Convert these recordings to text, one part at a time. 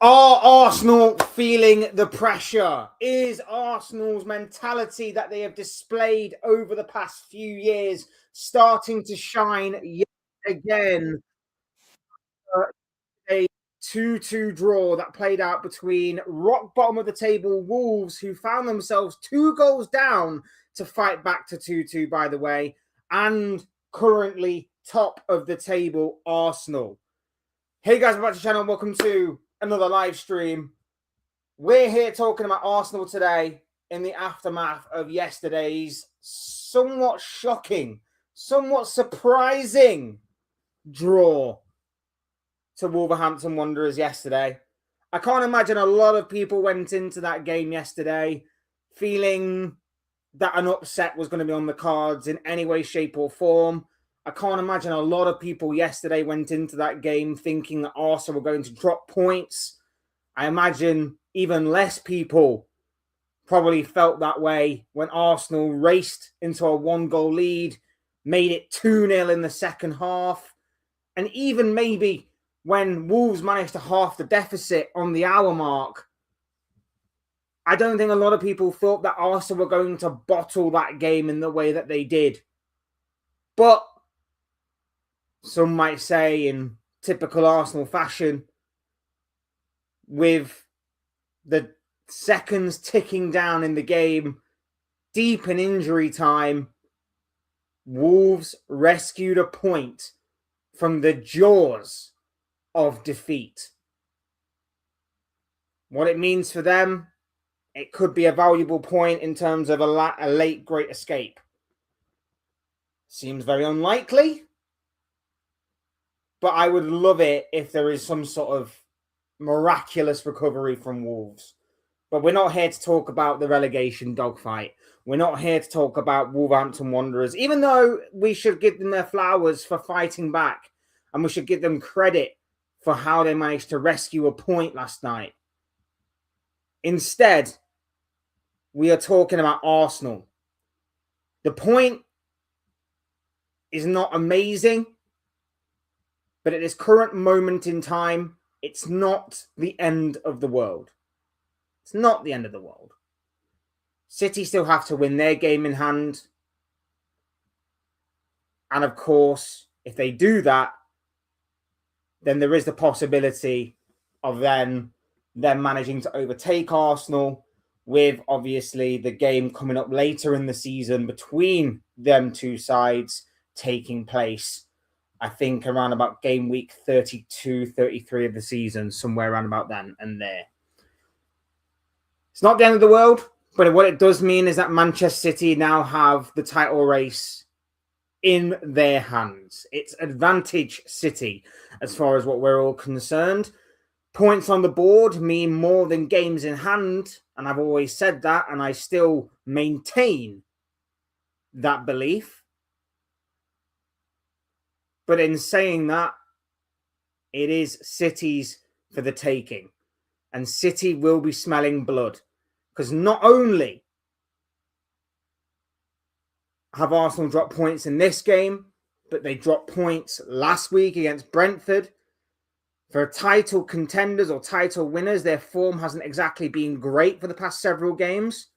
Are Arsenal feeling the pressure? Is Arsenal's mentality that they have displayed over the past few years starting to shine yet again? A 2-2 draw that played out between rock bottom of the table Wolves, who found themselves 2 goals down to fight back to 2-2, by the way, and currently top of the table Arsenal. Hey guys, welcome to the channel. Welcome to another live stream. We're here talking about Arsenal today in the aftermath of yesterday's somewhat shocking, somewhat surprising draw to Wolverhampton Wanderers yesterday. I can't imagine a lot of people went into that game yesterday feeling that an upset was going to be on the cards in any way, shape, or form. I can't imagine a lot of people yesterday went into that game thinking that Arsenal were going to drop points. I imagine even less people probably felt that way when Arsenal raced into a 1-goal lead, made it 2-0 in the second half, and even maybe when Wolves managed to half the deficit on the hour mark. I don't think a lot of people thought that Arsenal were going to bottle that game in the way that they did. But some might say, in typical Arsenal fashion, with the seconds ticking down in the game, deep in injury time, Wolves rescued a point from the jaws of defeat. What it means for them, it could be a valuable point in terms of a late great escape. Seems very unlikely, but I would love it if there is some sort of miraculous recovery from Wolves. But we're not here to talk about the relegation dogfight. We're not here to talk about Wolverhampton Wanderers, even though we should give them their flowers for fighting back, and we should give them credit for how they managed to rescue a point last night. Instead, we are talking about Arsenal. The point is not amazing, but at this current moment in time, it's not the end of the world. It's not the end of the world. City still have to win their game in hand. And of course, if they do that, then there is the possibility of them managing to overtake Arsenal, with obviously the game coming up later in the season between them two sides taking place, I think, around about game week 32, 33 of the season, somewhere around about then and there. It's not the end of the world, but what it does mean is that Manchester City now have the title race in their hands. It's advantage City as far as what we're all concerned. Points on the board mean more than games in hand, and I've always said that, and I still maintain that belief. But in saying that, it is City's for the taking, and City will be smelling blood, because not only have Arsenal dropped points in this game, but they dropped points last week against Brentford. For title contenders or title winners, their form hasn't exactly been great for the past several games.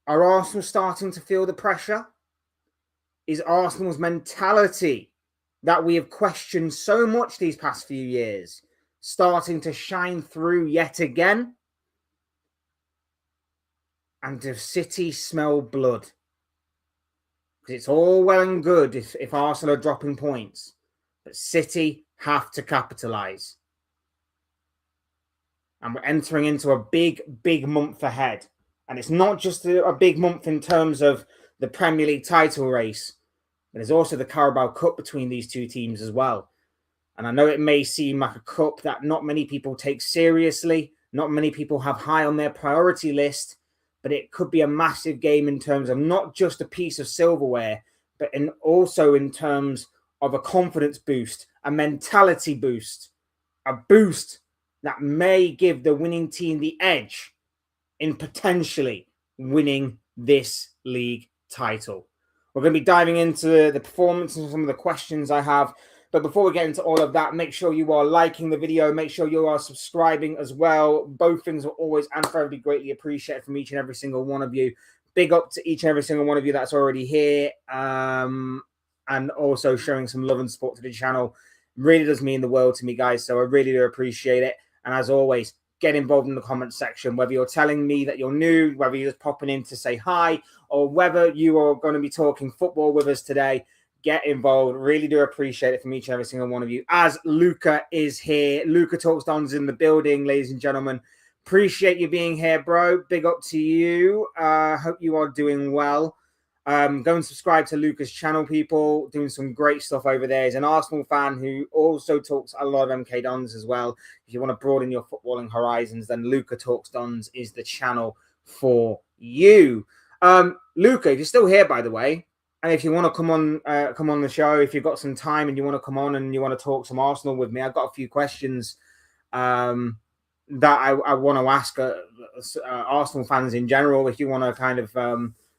Are Arsenal starting to feel the pressure? Is Arsenal's mentality that we have questioned so much these past few years starting to shine through yet again? And does City smell blood? Because it's all well and good if Arsenal are dropping points, but City have to capitalise. And we're entering into a big, big month ahead. And it's not just a big month in terms of the Premier League title race, but there's also the Carabao Cup between these two teams as well. And I know it may seem like a cup that not many people take seriously, not many people have high on their priority list, but it could be a massive game in terms of not just a piece of silverware, but also in terms of a confidence boost, a mentality boost, a boost that may give the winning team the edge in potentially winning this league title. We're going to be diving into the performance and some of the questions I have But before we get into all of that, make sure you are liking the video. Make sure you are subscribing as well. Both things are always and thoroughly greatly appreciated from each and every single one of you. Big up to each and every single one of you that's already here. And also showing some love and support to the channel. Really does mean the world to me, guys. So I really do appreciate it. And as always, get involved in the comment section, whether you're telling me that you're new, whether you're just popping in to say hi, or whether you are going to be talking football with us today. Get involved. Really do appreciate it from each and every single one of you. As Luca is here. Luca Talks Don's in the building, ladies and gentlemen. Appreciate you being here, bro. Big up to you. Hope you are doing well. Go and subscribe to Luca's channel, people. Doing some great stuff over there. He's an Arsenal fan who also talks a lot of MK Dons as well. If you want to broaden your footballing horizons, then Luca Talks Dons is the channel for you. Luca, if you're still here, by the way, and if you want to come on the show, if you've got some time and you want to come on and you want to talk some Arsenal with me, I've got a few questions that I want to ask Arsenal fans in general. If you want to kind of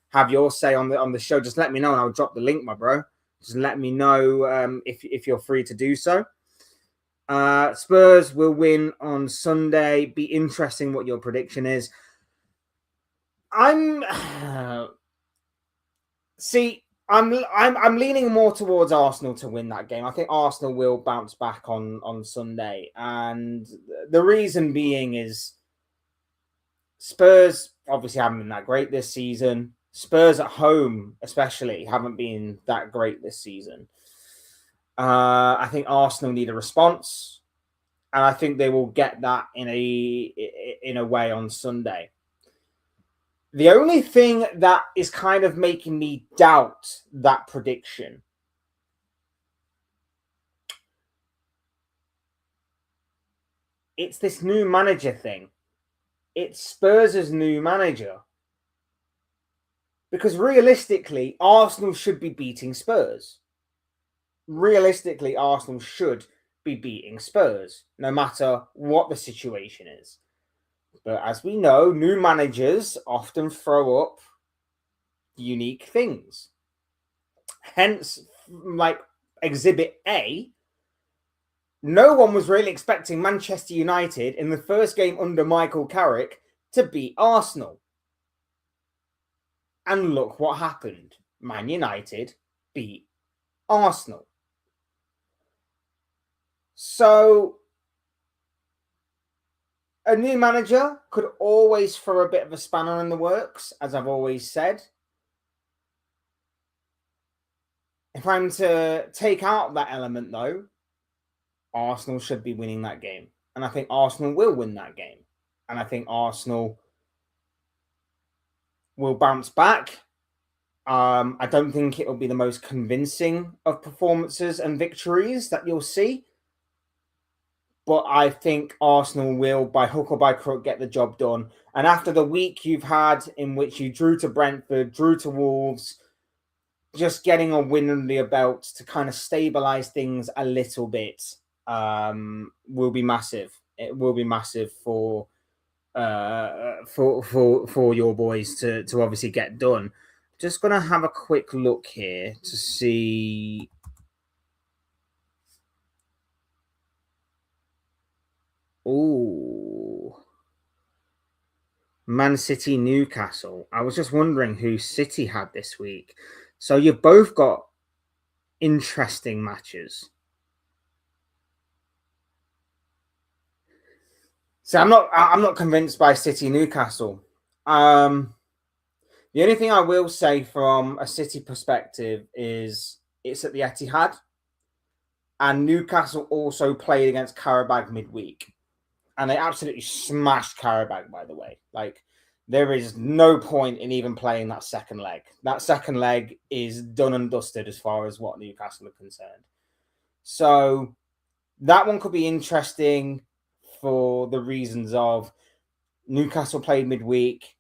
have your say on the show, just let me know and I'll drop the link, my bro. Just let me know if you're free to do so. Spurs will win on Sunday. Be interesting what your prediction is. I'm leaning more towards Arsenal to win that game. I think Arsenal will bounce back on Sunday. And the reason being is Spurs obviously haven't been that great this season. Spurs at home, especially, haven't been that great this season. I think Arsenal need a response. And I think they will get that in a way on Sunday. The only thing that is kind of making me doubt that prediction it's this new manager thing. It's Spurs' new manager. Because realistically, Arsenal should be beating Spurs. Realistically, Arsenal should be beating Spurs, no matter what the situation is. But as we know, new managers often throw up unique things. Hence, like Exhibit A, no one was really expecting Manchester United in the first game under Michael Carrick to beat Arsenal. And look what happened. Man United beat Arsenal. So a new manager could always throw a bit of a spanner in the works, as I've always said. If I'm to take out that element, though, Arsenal should be winning that game. And I think Arsenal will win that game. And I think Arsenal will bounce back. I don't think it will be the most convincing of performances and victories that you'll see. But I think Arsenal will, by hook or by crook, get the job done. And after the week you've had in which you drew to Brentford, drew to Wolves, just getting a win under your belt to kind of stabilize things a little bit will be massive. It will be massive for your boys to obviously get done. Just gonna have a quick look here to see. Oh, Man City, Newcastle. I was just wondering who City had this week. So you've both got interesting matches. So I'm not convinced by City, Newcastle. The only thing I will say from a City perspective is it's at the Etihad, and Newcastle also played against Qarabag midweek. And they absolutely smashed Qarabag, by the way. Like, there is no point in even playing that second leg. That second leg is done and dusted as far as what Newcastle are concerned. So that one could be interesting for the reasons of Newcastle played midweek.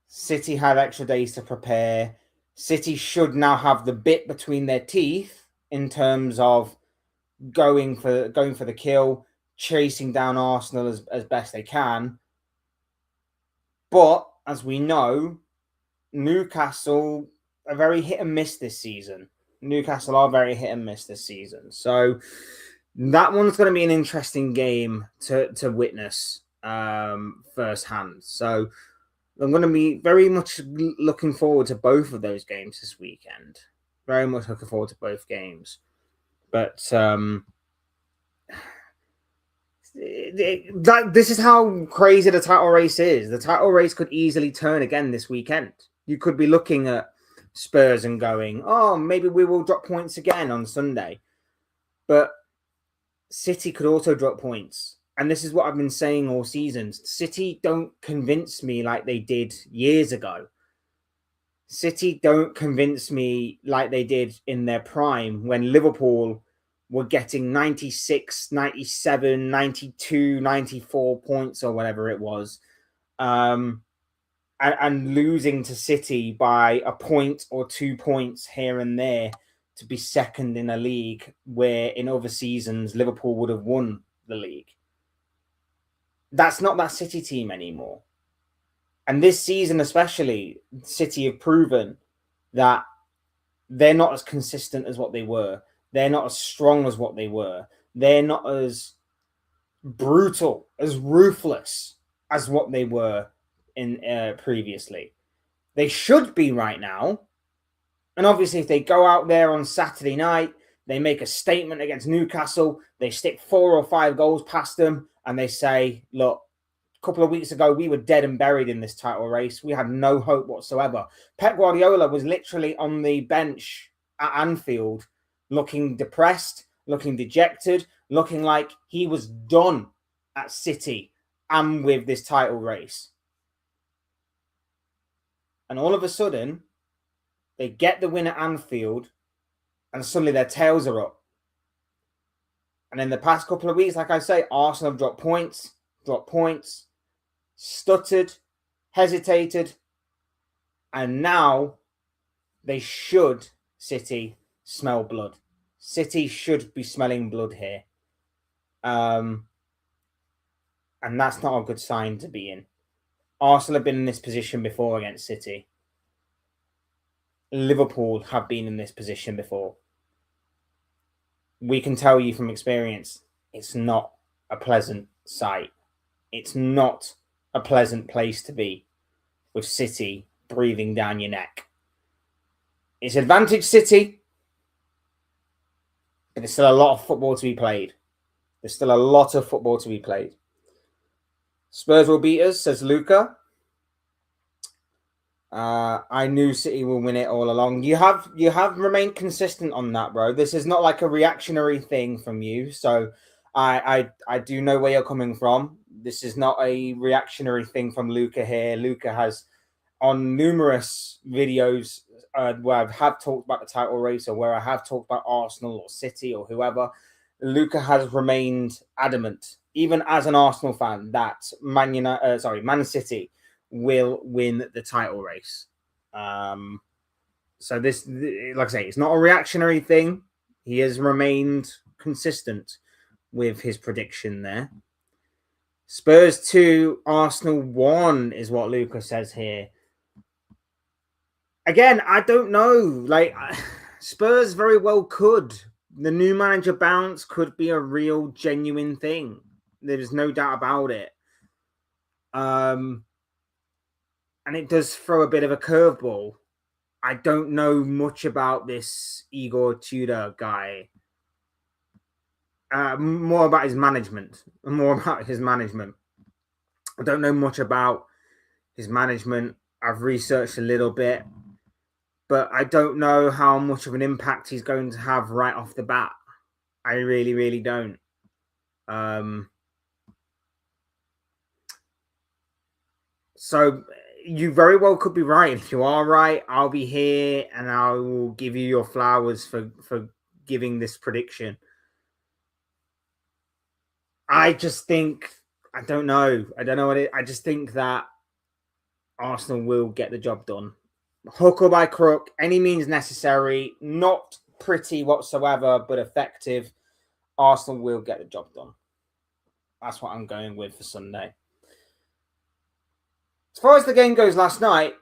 City had extra days to prepare. City should now have the bit between their teeth in terms of going for the kill, chasing down Arsenal as best they can. But as we know, Newcastle are very hit and miss this season. Newcastle are very hit and miss this season. So that one's going to be an interesting game to witness firsthand. So I'm going to be very much looking forward to both of those games this weekend. Very much looking forward to both games. But this is how crazy the title race is. The title race could easily turn again this weekend. You could be looking at Spurs and going, oh, maybe we will drop points again on Sunday. But City could also drop points. And this is what I've been saying all season. City don't convince me like they did years ago. City don't convince me like they did in their prime when Liverpool were getting 96, 97, 92, 94 points or whatever it was. And losing to City by a point or 2 points here and there to be second in a league where in other seasons Liverpool would have won the league. That's not that City team anymore. And this season especially, City have proven that they're not as consistent as what they were. They're not as strong as what they were. They're not as brutal, as ruthless as what they were in previously. They should be right now. And obviously, if they go out there on Saturday night, they make a statement against Newcastle, they stick 4 or 5 goals past them, and they say, look, a couple of weeks ago, we were dead and buried in this title race. We had no hope whatsoever. Pep Guardiola was literally on the bench at Anfield, looking depressed, looking dejected, looking like he was done at City and with this title race. And all of a sudden, they get the win at Anfield, and suddenly their tails are up. And in the past couple of weeks, like I say, Arsenal have dropped points, stuttered, hesitated, and now they should, City, smell blood. City should be smelling blood here. And that's not a good sign to be in. Arsenal have been in this position before against City. Liverpool have been in this position before. We can tell you from experience, it's not a pleasant sight. It's not a pleasant place to be with City breathing down your neck. It's advantage City, but there's still a lot of football to be played. There's still a lot of football to be played. Spurs will beat us, says Luca. I knew City will win it all along. You have remained consistent on that, bro. This is not like a reactionary thing from you. So I do know where you're coming from. This is not a reactionary thing from Luca here. Luca has on numerous videos where I have talked about the title race or where I have talked about Arsenal or City or whoever. Luca has remained adamant, even as an Arsenal fan, that Man City will win the title race. So this, like I say, it's not a reactionary thing. He has remained consistent with his prediction there. Spurs 2, Arsenal 1 is what Lucas says here. Again, I don't know. Like, Spurs very well could. The new manager bounce could be a real, genuine thing. There's no doubt about it. And it does throw a bit of a curveball. I don't know much about this Igor Tudor guy. More about his management. I don't know much about his management. I've researched a little bit, but I don't know how much of an impact he's going to have right off the bat. I really, really don't. So you very well could be right. If you are right, I'll be here and I will give you your flowers for giving this prediction. I just think, I don't know what I just think that Arsenal will get the job done. Hook or by crook, any means necessary, not pretty whatsoever, but effective. Arsenal will get the job done. That's what I'm going with for Sunday. As far as the game goes last night,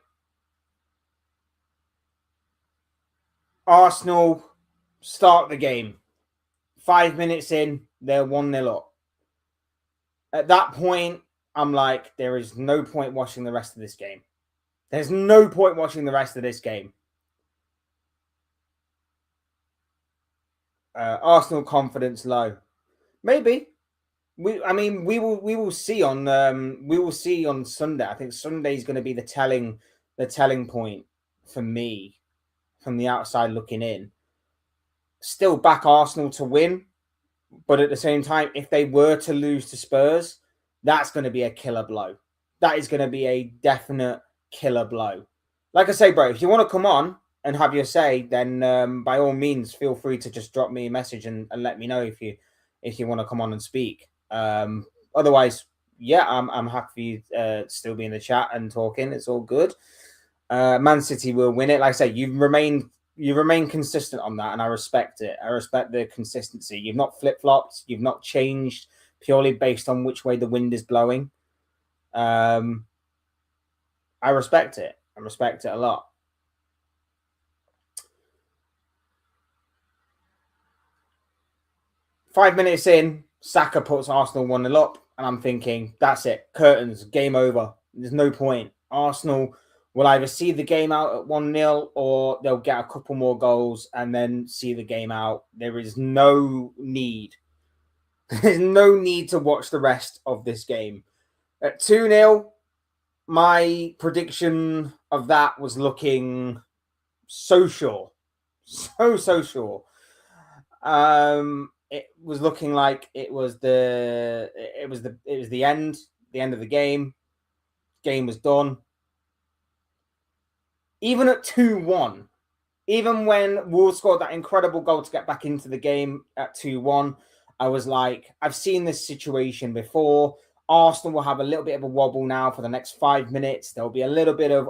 Arsenal Start the game. 5 minutes in, they're 1-0 up. At that point, I'm like, there is no point watching the rest of this game. There's no point watching the rest of this game. Arsenal confidence low. Maybe. We will see on Sunday. I think Sunday is going to be the telling point for me from the outside looking in. Still back Arsenal to win, but at the same time, if they were to lose to Spurs, that's going to be a killer blow. That is going to be a definite killer blow. Like I say, bro, if you want to come on and have your say, then by all means, feel free to just drop me a message and let me know if you want to come on and speak. Otherwise, yeah, I'm happy to still be in the chat and talking. It's all good. Man City will win it. Like I say, you remain consistent on that, and I respect it. I respect the consistency. You've not flip-flopped. You've not changed purely based on which way the wind is blowing. I respect it. I respect it a lot. Five minutes in, Saka puts Arsenal 1-0 up, and I'm thinking, that's it. Curtains, game over. There's no point. Arsenal will either see the game out at 1-0 or they'll get a couple more goals and then see the game out. There is no need. There's no need to watch the rest of this game. At 2-0, my prediction of that was looking so sure. So sure. It was looking like it was the end of the game. Game was done. Even at 2-1, even when Wolves scored that incredible goal to get back into the game at 2-1, I was like, I've seen this situation before. Arsenal will have a little bit of a wobble now for the next 5 minutes. There'll be a little bit of,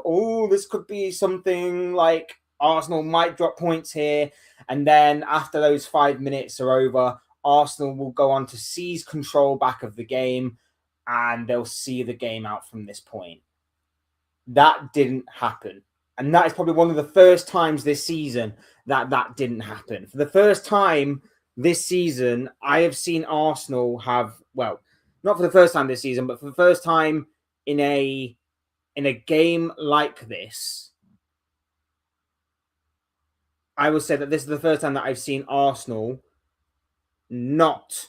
this could be something like Arsenal might drop points here. And then after those 5 minutes are over, Arsenal will go on to seize control back of the game and they'll see the game out from this point. That didn't happen. And that is probably one of the first times this season that didn't happen. For the first time this season, I have seen Arsenal have, well, not for the first time this season, but for the first time in a game like this, I would say that this is the first time that I've seen Arsenal not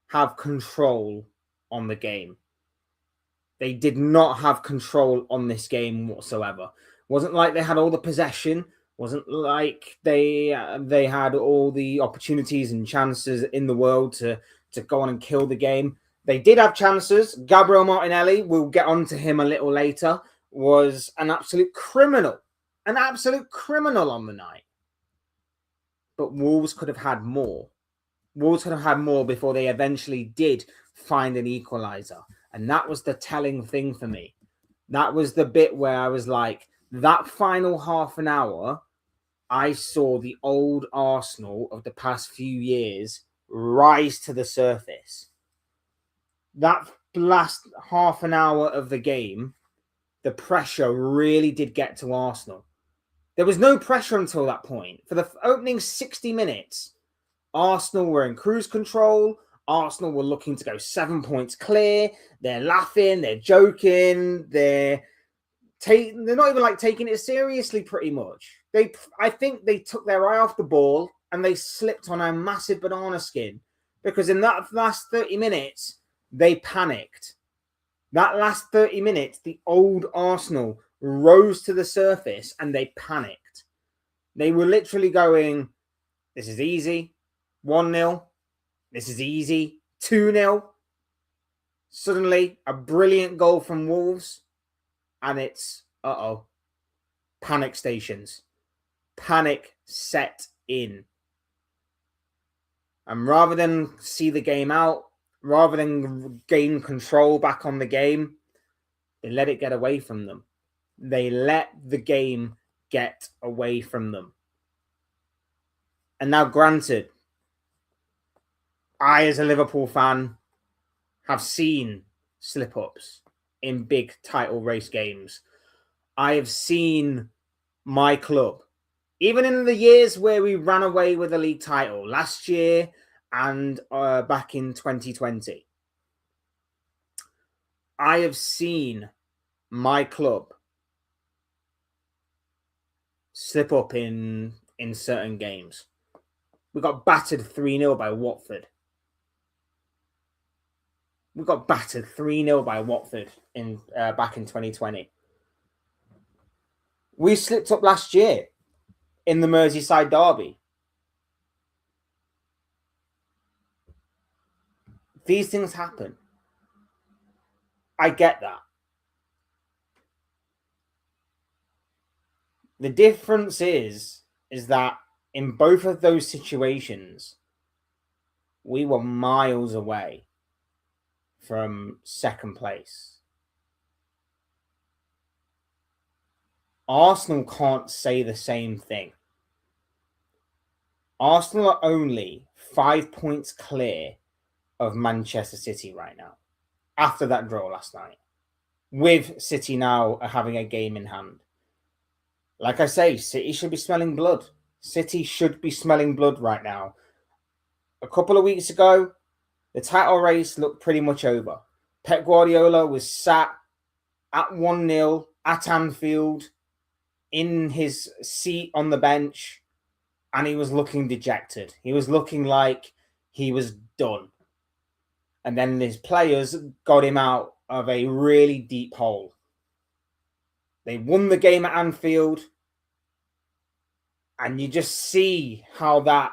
have control on the game. They did not have control on this game whatsoever. Wasn't like they had all the possession. Wasn't like they had all the opportunities and chances in the world to go on and kill the game. They did have chances. Gabriel Martinelli, we'll get on to him a little later, was an absolute criminal. An absolute criminal on the night. But Wolves could have had more. Wolves could have had more before they eventually did find an equaliser. And that was the telling thing for me. That was the bit where I was like, that final half an hour, I saw the old Arsenal of the past few years rise to the surface. That last half an hour of the game, the pressure really did get to Arsenal. There was no pressure until that point. For the opening 60 minutes, Arsenal were in cruise control. Arsenal were looking to go 7 points clear. They're laughing, they're joking, they're not even like taking it seriously pretty much. I think they took their eye off the ball and they slipped on a massive banana skin because in that last 30 minutes, they panicked. That last 30 minutes, the old Arsenal rose to the surface and they panicked. They were literally going, this is easy, 1-0, this is easy, 2-0. Suddenly, a brilliant goal from Wolves, and it's, panic stations. Panic set in. And rather than see the game out, rather than gain control back on the game, they let it get away from them. They let the game get away from them. And now, granted, I, as a Liverpool fan, have seen slip-ups in big title race games. I have seen my club Even in the years where we ran away with a league title last year and back in 2020, I have seen my club slip up in certain games. We got battered 3-0 by Watford. We got battered 3-0 by Watford back in 2020. We slipped up last year in the Merseyside derby. These things happen. I get that. The difference is that in both of those situations, we were miles away from second place. Arsenal can't say the same thing. Arsenal are only 5 points clear of Manchester City right now, after that draw last night, with City now having a game in hand. Like I say, City should be smelling blood. City should be smelling blood right now. A couple of weeks ago, the title race looked pretty much over. Pep Guardiola was sat at 1-0 at Anfield in his seat on the bench, and he was looking dejected. He was looking like he was done. And then his players got him out of a really deep hole. They won the game at Anfield, and you just see how that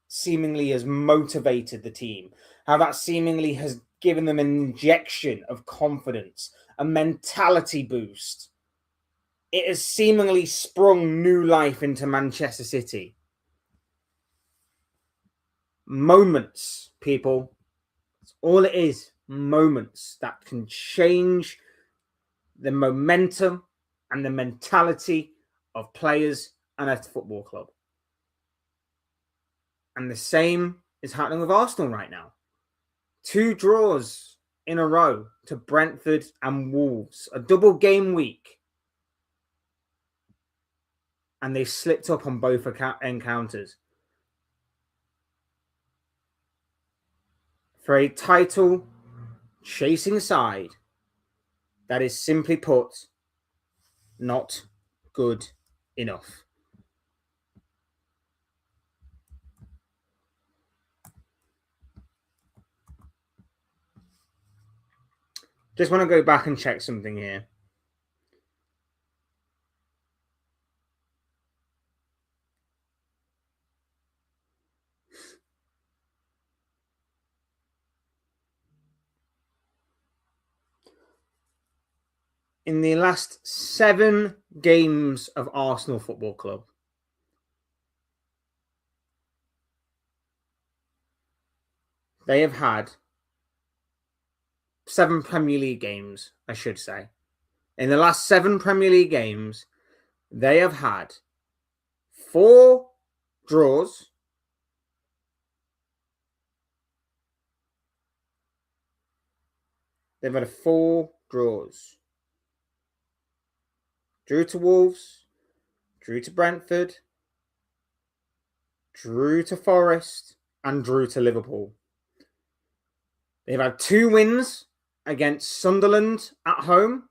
seemingly has motivated the team, how that seemingly has given them an injection of confidence, a mentality boost. It has seemingly sprung new life into Manchester City. Moments, people. That's all it is. Moments that can change the momentum and the mentality of players and a football club. And the same is happening with Arsenal right now. 2 draws in a row to Brentford and Wolves. A double game week. And they slipped up on both encounters. For a title chasing side, that is simply put, not good enough. Just want to go back and check something here. In the last 7 games of Arsenal Football Club, they have had 7 Premier League games, I should say. In the last 7 Premier League games, they have had 4 draws, they've had 4 draws. Drew to Wolves, drew to Brentford, drew to Forest, and drew to Liverpool. They've had 2 wins against Sunderland at home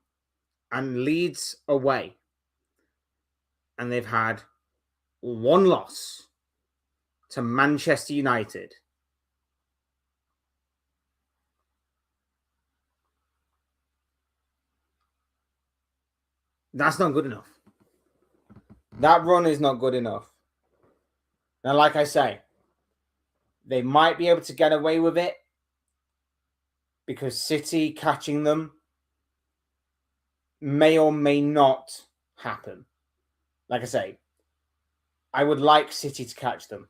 and Leeds away. And they've had 1 loss to Manchester United. That's not good enough. That run is not good enough. Now, like I say, they might be able to get away with it because City catching them may or may not happen. Like I say, I would like City to catch them.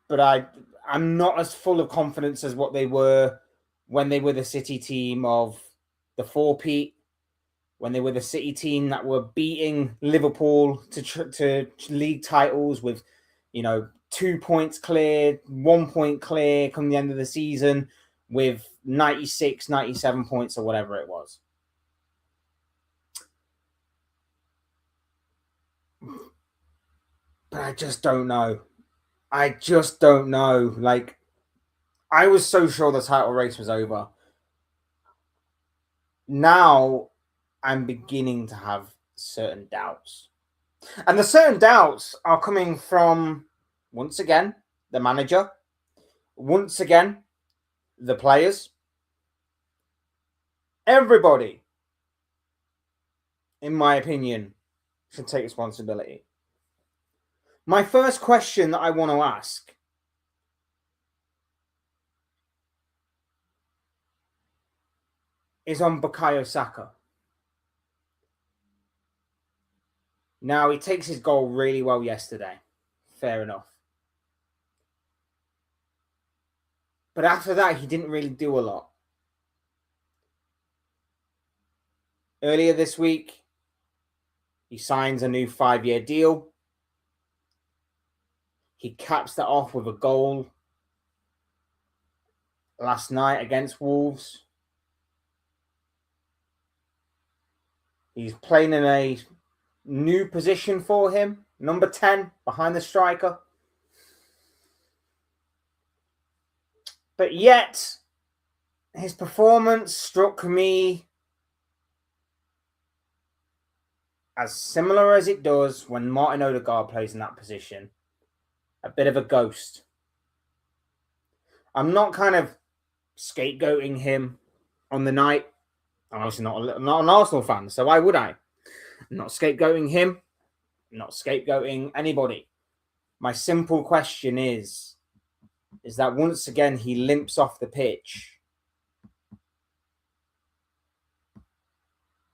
But I'm not as full of confidence as what they were when they were the City team of the 4-peat, when they were the City team that were beating Liverpool to league titles with, 2 points clear, 1 point clear come the end of the season with 96, 97 points or whatever it was. But I just don't know. I just don't know. Like, I was so sure the title race was over. Now I'm beginning to have certain doubts. And the certain doubts are coming from, once again, the manager, once again, the players, everybody, in my opinion, should take responsibility. My first question that I want to ask is on Bukayo Saka. Now, he takes his goal really well yesterday. Fair enough. But after that, he didn't really do a lot. Earlier this week, he signs a new 5-year deal. He caps that off with a goal last night against Wolves. He's playing in a new position for him, number 10, behind the striker. But yet, his performance struck me as similar as it does when Martin Odegaard plays in that position. A bit of a ghost. I'm not kind of scapegoating him on the night. I'm obviously not an Arsenal fan, so why would I? I'm not scapegoating him. I'm not scapegoating anybody. My simple question is that once again he limps off the pitch.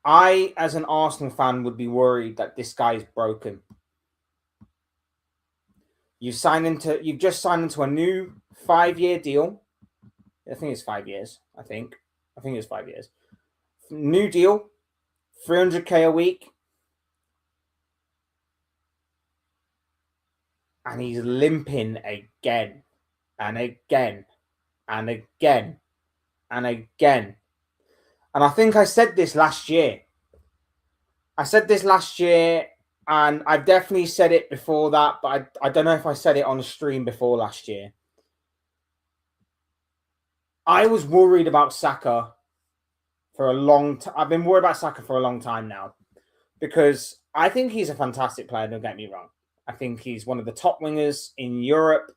I, as an Arsenal fan, would be worried that this guy is broken. You've just signed into a new 5-year deal. I think it's 5 years. I think it's 5 years. New deal, $300K a week. And he's limping again and again and again and again. And I think I said this last year. And I've definitely said it before that, but I don't know if I said it on the stream before last year. I was worried about Saka for a long time. I've been worried about Saka for a long time now because I think he's a fantastic player, don't get me wrong. I think he's one of the top wingers in Europe,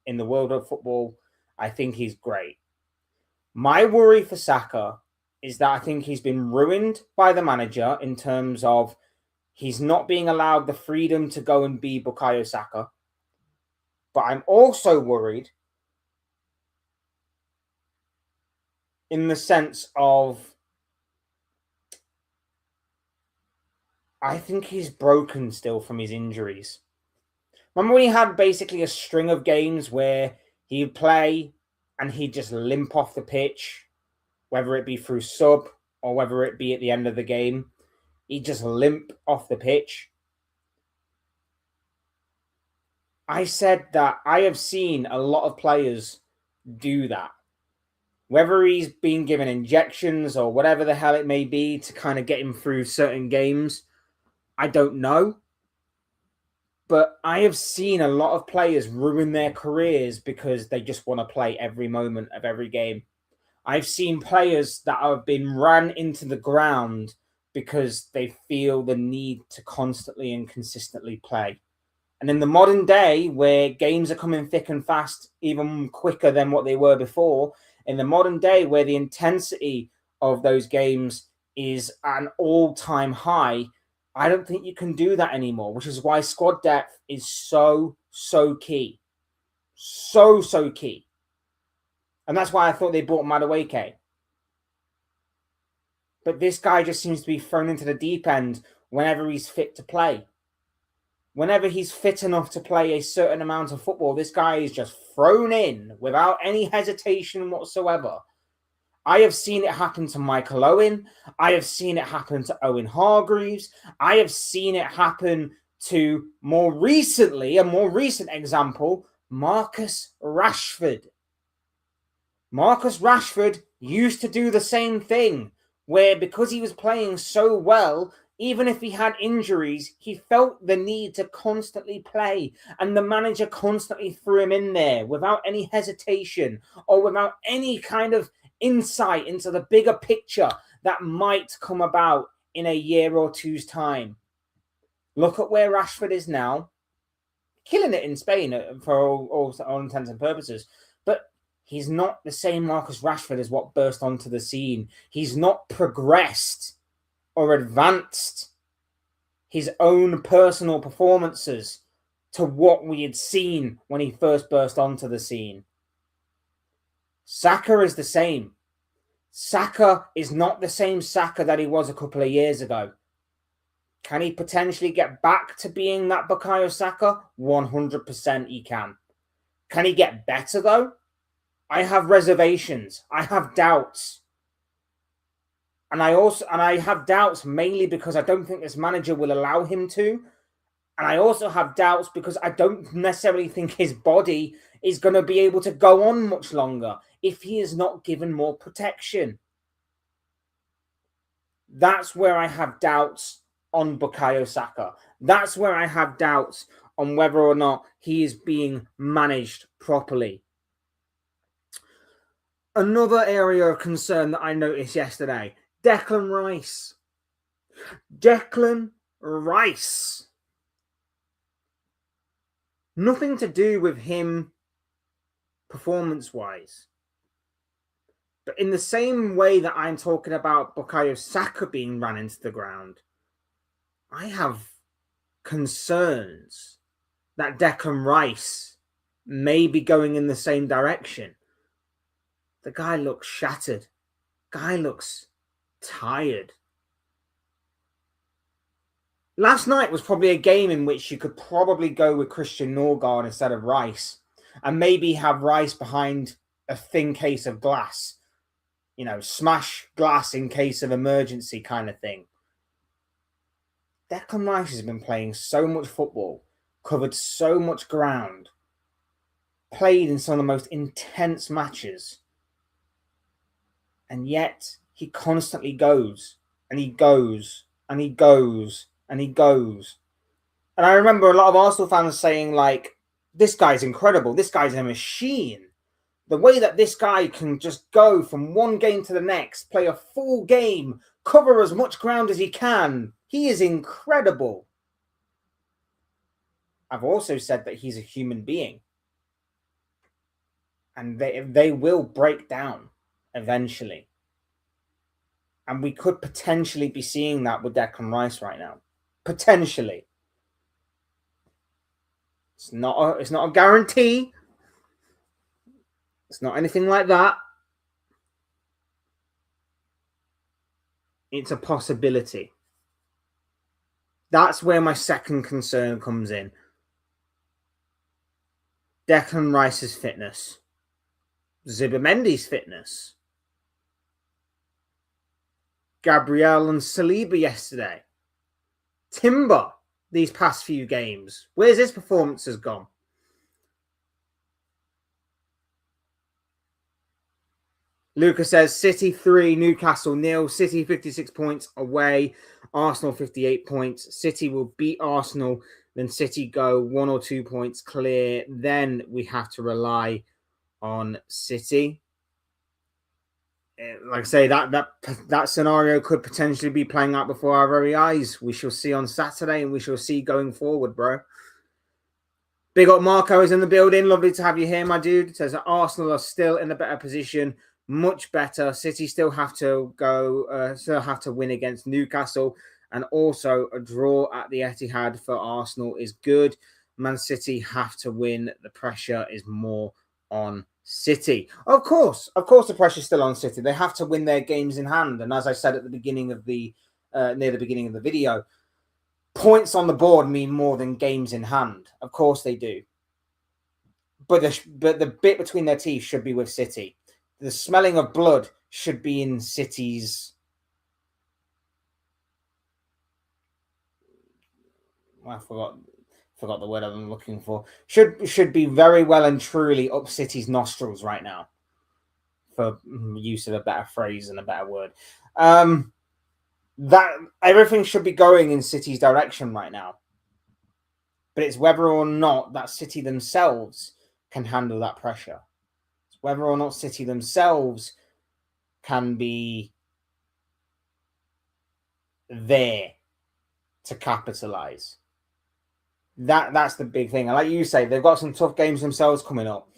in the world of football. I think he's great. My worry for Saka is that I think he's been ruined by the manager in terms of he's not being allowed the freedom to go and be Bukayo Saka. But I'm also worried in the sense of I think he's broken still from his injuries. Remember when he had basically a string of games where he'd play and he'd just limp off the pitch, whether it be through sub or whether it be at the end of the game. He'd just limp off the pitch. I said that I have seen a lot of players do that. Whether he's been given injections or whatever the hell it may be to kind of get him through certain games, I don't know. But I have seen a lot of players ruin their careers because they just want to play every moment of every game. I've seen players that have been ran into the ground because they feel the need to constantly and consistently play. And in the modern day, where games are coming thick and fast, even quicker than what they were before, in the modern day where the intensity of those games is at an all-time high, I don't think you can do that anymore, which is why squad depth is so key. So key. And that's why I thought they bought Madueke. But this guy just seems to be thrown into the deep end whenever he's fit to play. Whenever he's fit enough to play a certain amount of football, this guy is just thrown in without any hesitation whatsoever. I have seen it happen to Michael Owen. I have seen it happen to Owen Hargreaves. I have seen it happen to, more recently, a more recent example, Marcus Rashford. Marcus Rashford used to do the same thing, where because he was playing so well Even if he had injuries, he felt the need to constantly play, and the manager constantly threw him in there without any hesitation or without any kind of insight into the bigger picture that might come about in a year or two's time. Look at where Rashford is now, killing it in Spain for all intents and purposes, but he's not the same Marcus Rashford as what burst onto the scene. He's not progressed or advanced his own personal performances to what we had seen when he first burst onto the scene. Saka is the same. Saka is not the same Saka that he was a couple of years ago. Can he potentially get back to being that Bukayo Saka? 100% he can. Can he get better though? I have reservations. I have doubts. And I have doubts mainly because I don't think this manager will allow him to. And I also have doubts because I don't necessarily think his body is going to be able to go on much longer if he is not given more protection. That's where I have doubts on Bukayo Saka. That's where I have doubts on whether or not he is being managed properly. Another area of concern that I noticed yesterday, Declan Rice. Declan Rice. Nothing to do with him performance-wise. But in the same way that I'm talking about Bukayo Saka being run into the ground, I have concerns that Declan Rice may be going in the same direction. The guy looks shattered. Guy looks tired. Last night was probably a game in which you could probably go with Christian Norgard instead of Rice, and maybe have Rice behind a thin case of glass. You know, smash glass in case of emergency kind of thing. Declan Rice has been playing so much football, covered so much ground, played in some of the most intense matches, and yet he constantly goes, and he goes, and he goes, and he goes. And I remember a lot of Arsenal fans saying, like, this guy's incredible, this guy's a machine. The way that this guy can just go from one game to the next, play a full game, cover as much ground as he can. He is incredible. I've also said that he's a human being. And they will break down eventually. And we could potentially be seeing that with Declan Rice right now. Potentially. It's not a guarantee. It's not anything like that. It's a possibility. That's where my second concern comes in. Declan Rice's fitness. Zubimendi's fitness. Gabriel and Saliba yesterday. Timber these past few games. Where's his performances gone? Lucas says City 3, Newcastle 0. City 56 points away. Arsenal 58 points. City will beat Arsenal. Then City go 1 or 2 points clear. Then we have to rely on City. Like I say, that scenario could potentially be playing out before our very eyes. We shall see on Saturday, and we shall see going forward, bro. Big up Marco is in the building. Lovely to have you here, my dude. It says that Arsenal are still in a better position. Much better. City still have to win against Newcastle, and also a draw at the Etihad for Arsenal is good. Man City have to win. The pressure is more on City. Of course, the pressure is still on City. They have to win their games in hand, and as I said at the beginning of the near the beginning of the video, points on the board mean more than games in hand. Of course they do, but the bit between their teeth should be with City. The smelling of blood should be in City's. I forgot the word I'm looking for. Should be very well and truly up City's nostrils right now, for use of a better phrase and a better word. that everything should be going in City's direction right now. But it's whether or not that City themselves can handle that pressure. It's whether or not City themselves can be there to capitalize. That's the big thing. And like you say, they've got some tough games themselves coming up.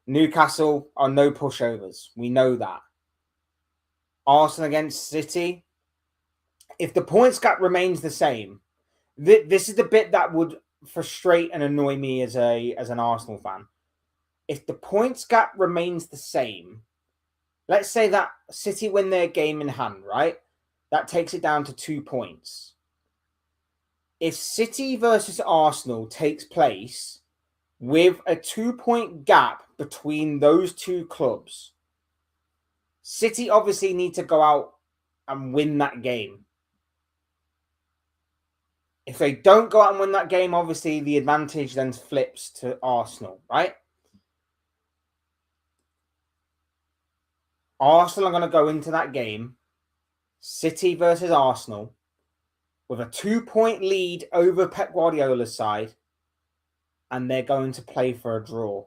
Newcastle are no pushovers. We know that. Arsenal against City. If the points gap remains the same, this is the bit that would frustrate and annoy me as an Arsenal fan. If the points gap remains the same, let's say that City win their game in hand, right? That takes it down to 2 points. If City versus Arsenal takes place with a 2-point gap between those two clubs, City obviously need to go out and win that game. If they don't go out and win that game, obviously the advantage then flips to Arsenal, right? Arsenal are going to go into that game, City versus Arsenal, with a 2-point lead over Pep Guardiola's side, and they're going to play for a draw.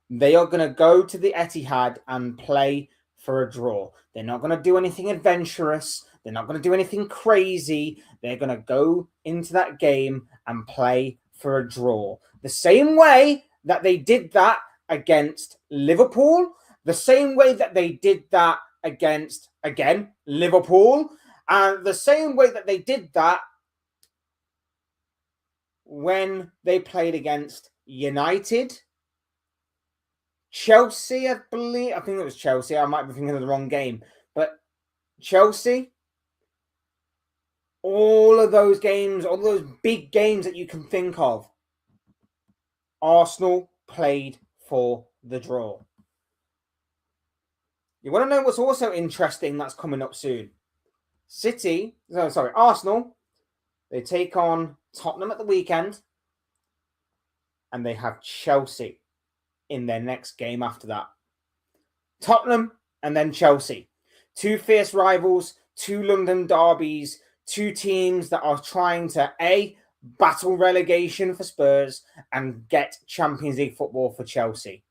They are going to go to the Etihad and play for a draw. They're not going to do anything adventurous. They're not going to do anything crazy. They're going to go into that game and play for a draw. The same way that they did that against Liverpool, the same way that they did that against, again, Liverpool, and the same way that they did that when they played against United, Chelsea, I think it was Chelsea. I might be thinking of the wrong game. But Chelsea, all of those games, all those big games that you can think of, Arsenal played for the draw. You want to know what's also interesting that's coming up soon? Arsenal, they take on Tottenham at the weekend, and they have Chelsea in their next game after that. Tottenham and then Chelsea. 2 fierce rivals, 2 London derbies, 2 teams that are trying to battle relegation for Spurs and get Champions League football for Chelsea.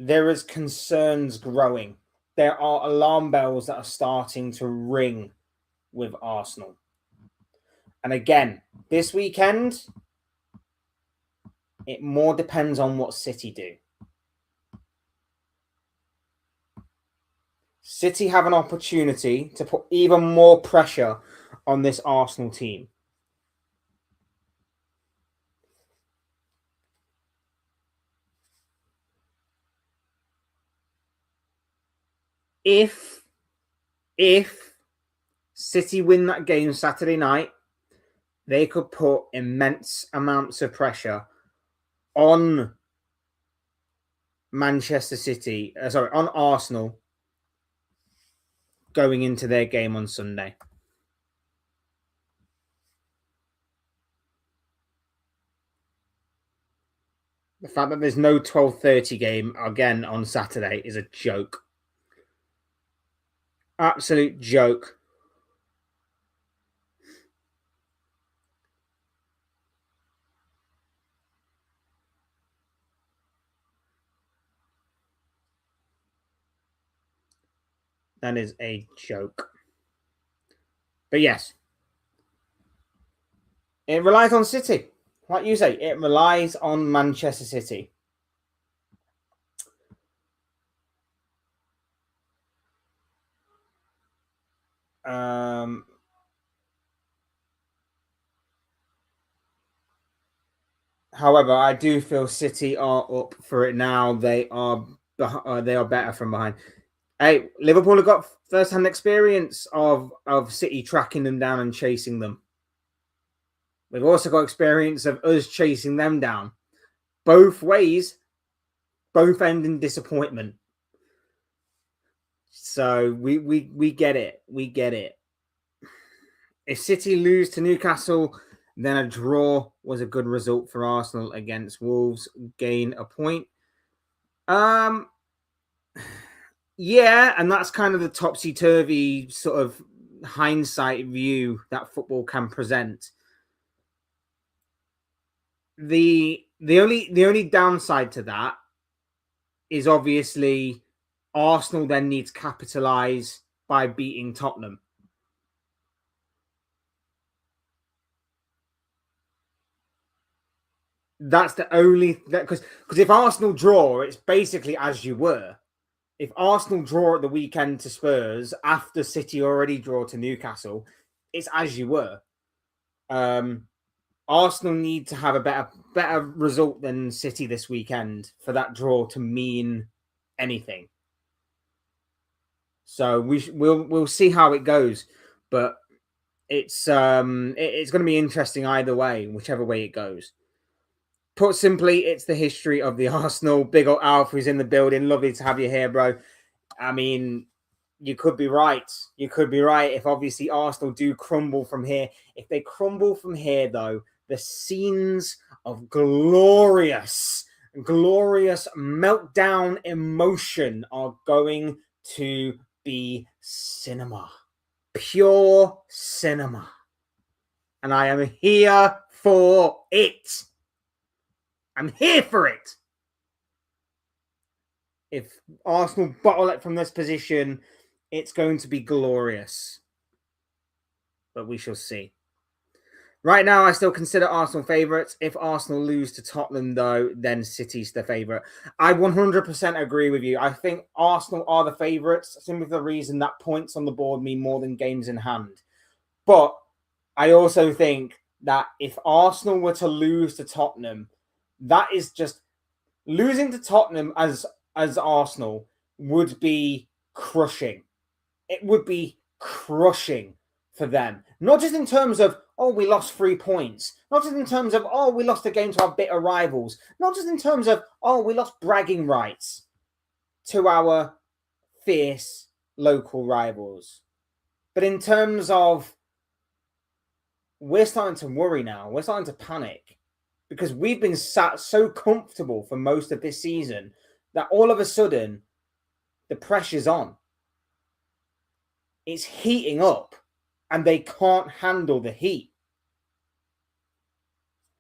There is concerns growing. There are alarm bells that are starting to ring with Arsenal. And again, this weekend, it more depends on what City do. City have an opportunity to put even more pressure on this Arsenal team. If City win that game Saturday night, they could put immense amounts of pressure on on Arsenal going into their game on Sunday. The fact that there's no 12:30 game again on Saturday is a joke. Absolute joke. That is a joke. But yes, it relies on City. Like you say, it relies on Manchester City. However, I do feel City are up for it now. They are better from behind. Hey, Liverpool have got first-hand experience of City tracking them down and chasing them. We've also got experience of us chasing them down. Both ways, both end in disappointment. So we get it. We get it. If City lose to Newcastle, Then a draw was a good result for Arsenal against Wolves. Gain a point. Yeah, and that's kind of the topsy-turvy sort of hindsight view that football can present. The only downside to that is obviously Arsenal then need to capitalise by beating Tottenham. That's the only because if Arsenal draw, it's basically as you were. If Arsenal draw at the weekend to Spurs after City already draw to Newcastle, it's as you were. Arsenal need to have a better result than City this weekend for that draw to mean anything. So we'll see how it goes, but it's going to be interesting either way, whichever way it goes. Put simply, it's the history of the Arsenal. Big old Alf who's in the building. Lovely to have you here, bro. I mean, you could be right. You could be right if obviously Arsenal do crumble from here. If they crumble from here, though, the scenes of glorious meltdown emotion are going to be cinema. Pure cinema. And I am here for it. I'm here for it. If Arsenal bottle it from this position, it's going to be glorious. But we shall see. Right now, I still consider Arsenal favourites. If Arsenal lose to Tottenham, though, then City's the favourite. I 100% agree with you. I think Arsenal are the favourites, simply for the reason that points on the board mean more than games in hand. But I also think that if Arsenal were to lose to Tottenham, that is just losing to Tottenham as Arsenal would be crushing. It would be crushing for them. Not just in terms of, oh, we lost 3 points. Not just in terms of, oh, we lost a game to our bitter rivals. Not just in terms of, oh, we lost bragging rights to our fierce local rivals. But in terms of, we're starting to worry now. We're starting to panic. Because we've been sat so comfortable for most of this season that all of a sudden the pressure's on. It's heating up and they can't handle the heat.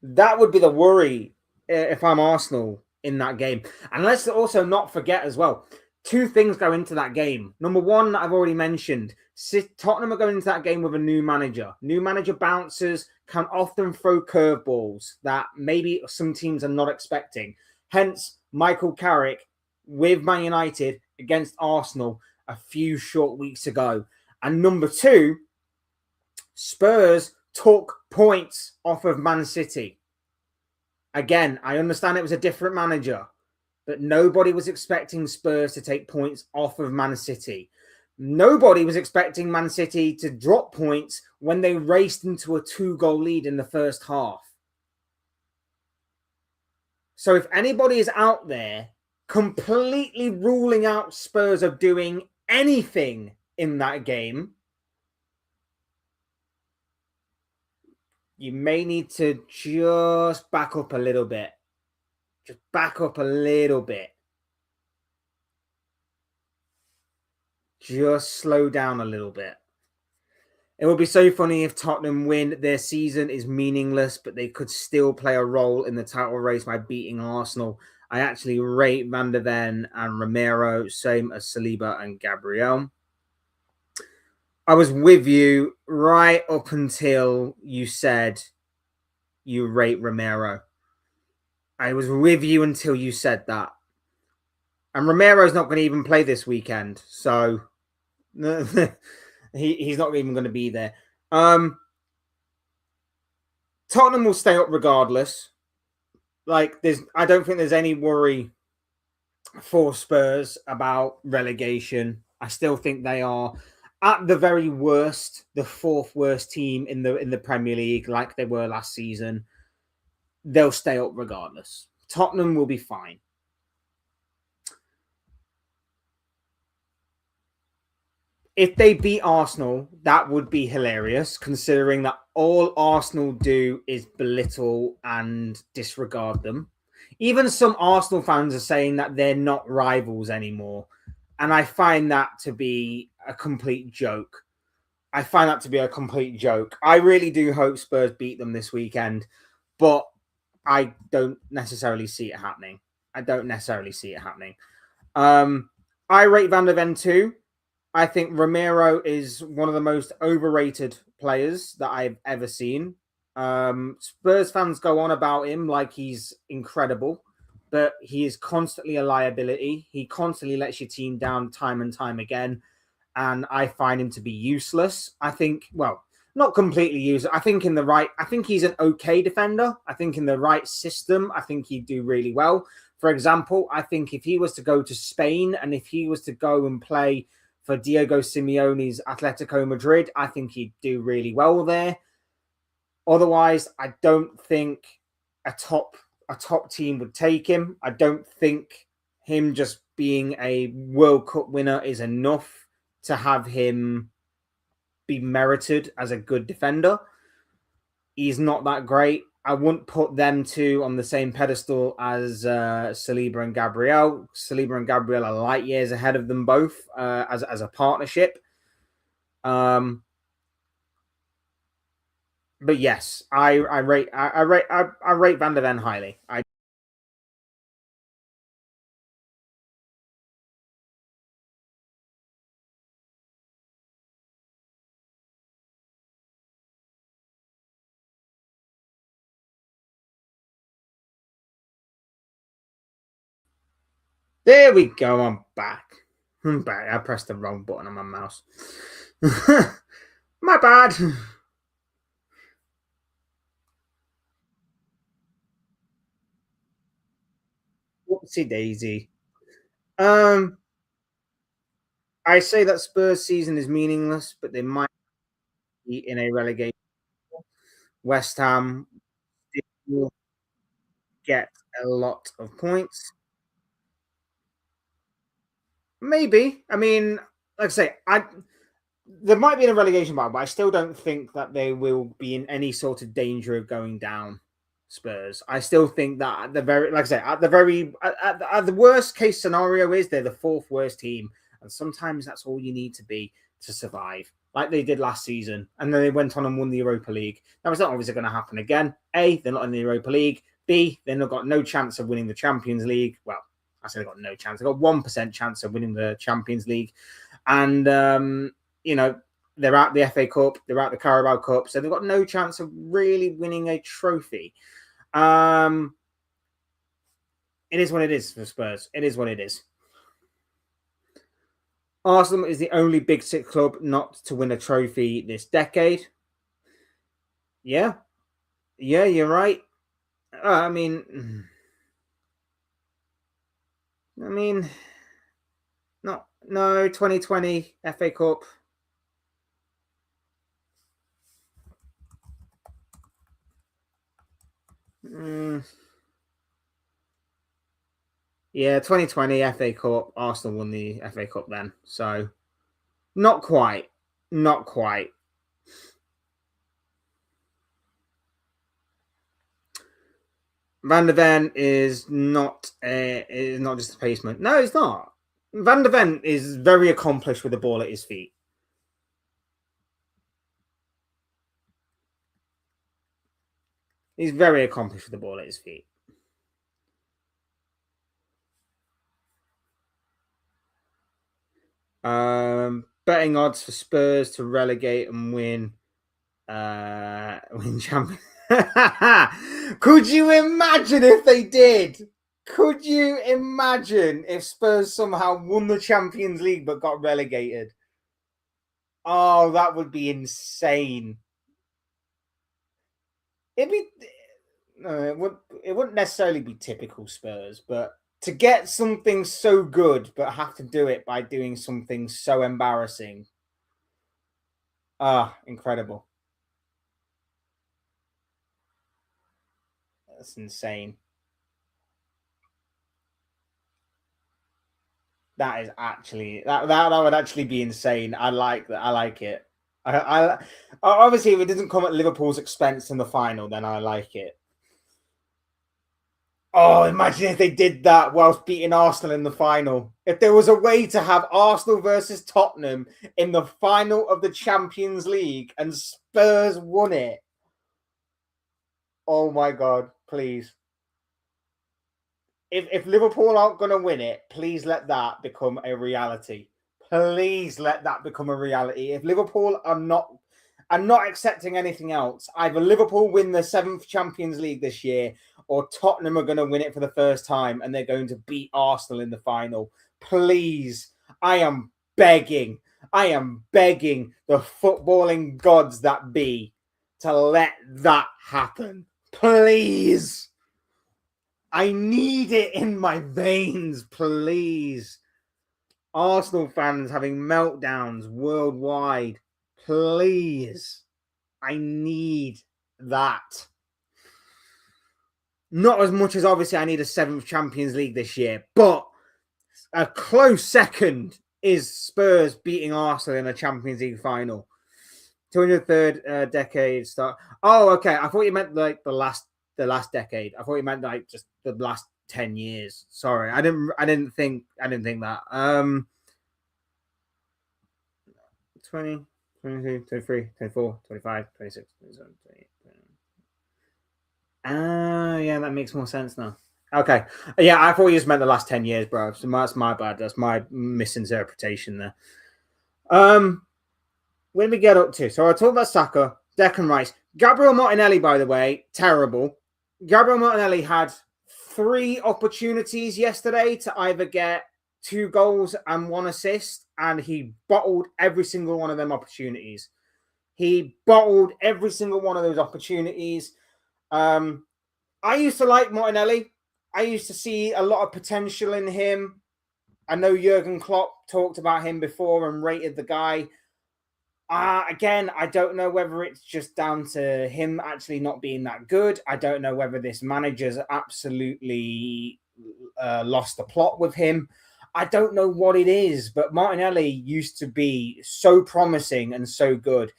That would be the worry if I'm Arsenal in that game. And let's also not forget as well, 2 things go into that game. Number one, I've already mentioned, Tottenham are going into that game with a new manager. New manager bouncers can often throw curveballs that maybe some teams are not expecting. Hence, Michael Carrick with Man United against Arsenal a few short weeks ago. And number 2, Spurs took points off of Man City. Again, I understand it was a different manager, but nobody was expecting Spurs to take points off of Man City. Nobody was expecting Man City to drop points when they raced into a 2-goal lead in the first half. So if anybody is out there completely ruling out Spurs of doing anything in that game, you may need to just back up a little bit. Just back up a little bit. Just slow down a little bit. It would be so funny if Tottenham win. Their season is meaningless, but they could still play a role in the title race by beating Arsenal. I actually rate Van der Ven and Romero, same as Saliba and Gabriel. I was with you right up until you said you rate Romero. I was with you until you said that. And Romero's not going to even play this weekend, so he's not even going to be there. Tottenham will stay up regardless. I don't think there's any worry for Spurs about relegation. I still think they are, at the very worst, the 4th worst team in the Premier League, like they were last season. They'll stay up regardless. Tottenham will be fine. if they beat Arsenal, that would be hilarious, considering that all Arsenal do is belittle and disregard them. Even some Arsenal fans are saying that they're not rivals anymore. And I find that to be a complete joke. I find that to be a complete joke. I really do hope Spurs beat them this weekend, but I don't necessarily see it happening. I don't necessarily see it happening. I rate Van der Ven too. I think Romero is one of the most overrated players that I've ever seen. Spurs fans go on about him like he's incredible, but he is constantly a liability. He constantly lets your team down time and time again, and I find him to be useless. I think, well, not completely useless. I think he's an okay defender. I think in the right system, I think he'd do really well. For example, I think if he was to go to Spain and if he was to go and play for Diego Simeone's Atletico Madrid, I think he'd do really well there. Otherwise, I don't think a top team would take him. I don't think him just being a World Cup winner is enough to have him be merited as a good defender. He's not that great. I wouldn't put them two on the same pedestal as Saliba and Gabriel. Saliba and Gabriel are light years ahead of them both as a partnership. But yes, I rate Van der Ven highly. There we go. I'm back. I pressed the wrong button on my mouse. My bad. Whoopsie daisy. Um, I say that Spurs season is meaningless, but they might be in a relegation. West Ham will get a lot of points. Maybe. I mean, like I say, there might be in a relegation battle, but I still don't think that they will be in any sort of danger of going down. Spurs. I still think that at the very, like I say, at the worst case scenario is they're the fourth worst team, and sometimes that's all you need to be to survive, like they did last season, and then they went on and won the Europa League. Now it's not obviously going to happen again. A, they're not in the Europa League. B, they've not got no chance of winning the Champions League. Well, I say they've got no chance. They've got 1% chance of winning the Champions League, and you know, they're out the FA Cup, they're out the Carabao Cup, so they've got no chance of really winning a trophy. It is what it is for Spurs. It is what it is. Arsenal is the only Big Six club not to win a trophy this decade. Yeah, yeah, you're right. I mean, no, 2020 FA Cup. Yeah, 2020 FA Cup. Arsenal won the FA Cup then. So, not quite. Not quite. Van der Ven is not just a placement. No, it's not. Van der Ven is very accomplished with the ball at his feet. He's very accomplished with the ball at his feet. Betting odds for Spurs to relegate and win champion. Could you imagine if they did? Could you imagine if Spurs somehow won the Champions League but got relegated? Oh, that would be insane. It'd be it wouldn't necessarily be typical Spurs, but to get something so good but have to do it by doing something so embarrassing. Incredible. That's insane. That is actually that would actually be insane. I like that. I like it. I obviously if it doesn't come at Liverpool's expense in the final, then I like it. Oh, imagine if they did that whilst beating Arsenal in the final. If there was a way to have Arsenal versus Tottenham in the final of the Champions League and Spurs won it. Oh my God, please. If Liverpool aren't going to win it, please let that become a reality. Please let that become a reality. If Liverpool are not accepting anything else, either Liverpool win the 7th Champions League this year or Tottenham are going to win it for the first time and they're going to beat Arsenal in the final. Please, I am begging the footballing gods that be to let that happen. Please. I need it in my veins, please. Arsenal fans having meltdowns worldwide. Please. I need that. Not as much as obviously I need a 7th Champions League this year, but a close second is Spurs beating Arsenal in a Champions League final. 203rd decade start. Oh, okay. I thought you meant like the last decade. I thought you meant like just the last 10 years. Sorry. I didn't think that. 20, 22, 23, 24, 25, 26, 27, 28. Yeah, that makes more sense now. Okay. Yeah, I thought you just meant the last 10 years, bro. So that's my bad. That's my misinterpretation there. When we get up to, so I talked about Saka, Declan Rice, Gabriel Martinelli, by the way, terrible. Gabriel Martinelli had 3 opportunities yesterday to either get 2 goals and 1 assist, and he bottled every single one of them opportunities. He bottled every single one of those opportunities. I used to like Martinelli. I used to see a lot of potential in him. I know Jurgen Klopp talked about him before and rated the guy. Again, I don't know whether it's just down to him actually not being that good. I don't know whether this manager's absolutely lost the plot with him. I don't know what it is, but Martinelli used to be so promising and so good.